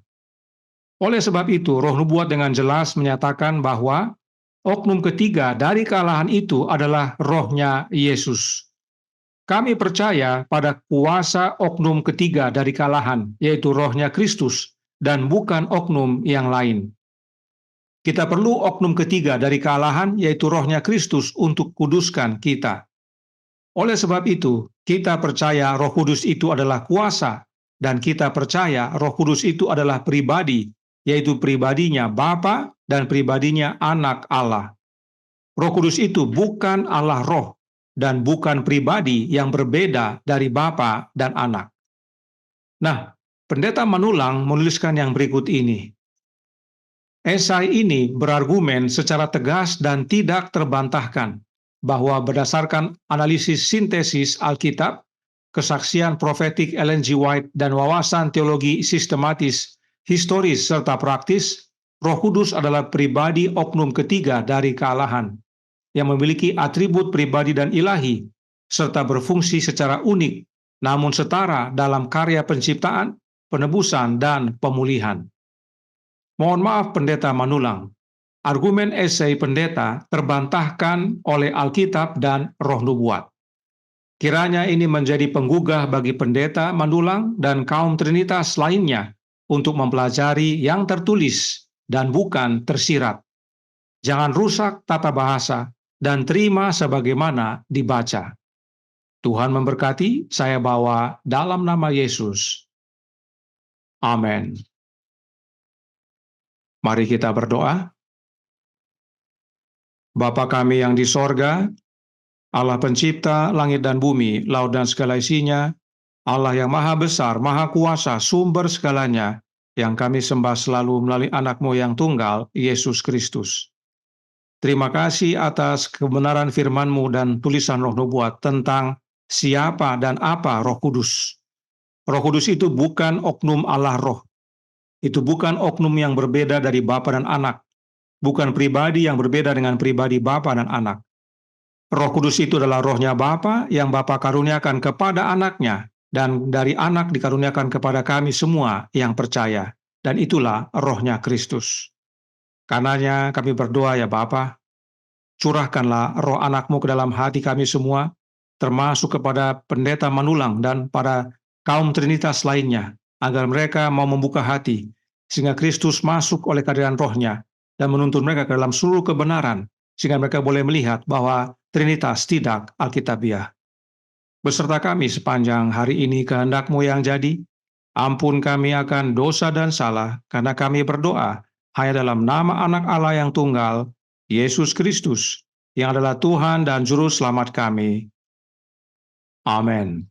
Oleh sebab itu, Roh Nubuat dengan jelas menyatakan bahwa oknum ketiga dari kealahan itu adalah Roh-Nya Yesus. Kami percaya pada kuasa oknum ketiga dari kealahan, yaitu Roh-Nya Kristus, dan bukan oknum yang lain. Kita perlu oknum ketiga dari kealahan, yaitu Roh-Nya Kristus, untuk kuduskan kita. Oleh sebab itu, kita percaya Roh Kudus itu adalah kuasa, dan kita percaya Roh Kudus itu adalah pribadi, yaitu pribadinya Bapa dan pribadinya Anak Allah. Roh Kudus itu bukan Allah Roh, dan bukan pribadi yang berbeda dari Bapa dan Anak. Nah, Pendeta Manulang menuliskan yang berikut ini. Esai ini berargumen secara tegas dan tidak terbantahkan bahwa berdasarkan analisis sintesis Alkitab, kesaksian profetik Ellen G. White, dan wawasan teologi sistematis, historis, serta praktis, Roh Kudus adalah pribadi oknum ketiga dari kealahan, yang memiliki atribut pribadi dan ilahi, serta berfungsi secara unik, namun setara dalam karya penciptaan, penebusan, dan pemulihan. Mohon maaf Pendeta Manulang, argumen esai pendeta terbantahkan oleh Alkitab dan Roh Nubuat. Kiranya ini menjadi penggugah bagi Pendeta Manulang dan kaum Trinitas lainnya untuk mempelajari yang tertulis dan bukan tersirat. Jangan rusak tata bahasa dan terima sebagaimana dibaca. Tuhan memberkati, saya bawa dalam nama Yesus. Amin. Mari kita berdoa. Bapa kami yang di sorga, Allah pencipta langit dan bumi, laut dan segala isinya, Allah yang maha besar, maha kuasa, sumber segalanya, yang kami sembah selalu melalui anak-Mu yang tunggal, Yesus Kristus. Terima kasih atas kebenaran firman-Mu dan tulisan Roh Nubuat tentang siapa dan apa Roh Kudus. Roh Kudus itu bukan oknum Allah Roh. Itu bukan oknum yang berbeda dari Bapa dan Anak. Bukan pribadi yang berbeda dengan pribadi Bapa dan Anak. Roh Kudus itu adalah Roh-Nya Bapa yang Bapa karuniakan kepada Anak-Nya, dan dari Anak dikaruniakan kepada kami semua yang percaya. Dan itulah Roh-Nya Kristus. Karenanya kami berdoa ya Bapa, curahkanlah Roh Anak-Mu ke dalam hati kami semua, termasuk kepada Pendeta Manulang dan pada kaum Trinitas lainnya, agar mereka mau membuka hati, sehingga Kristus masuk oleh kehadiran Roh-Nya, dan menuntun mereka ke dalam seluruh kebenaran, sehingga mereka boleh melihat bahwa Trinitas tidak alkitabiah. Beserta kami sepanjang hari ini kehendak-Mu yang jadi, ampun kami akan dosa dan salah, karena kami berdoa hanya dalam nama Anak Allah yang tunggal, Yesus Kristus, yang adalah Tuhan dan Juru Selamat kami. Amin.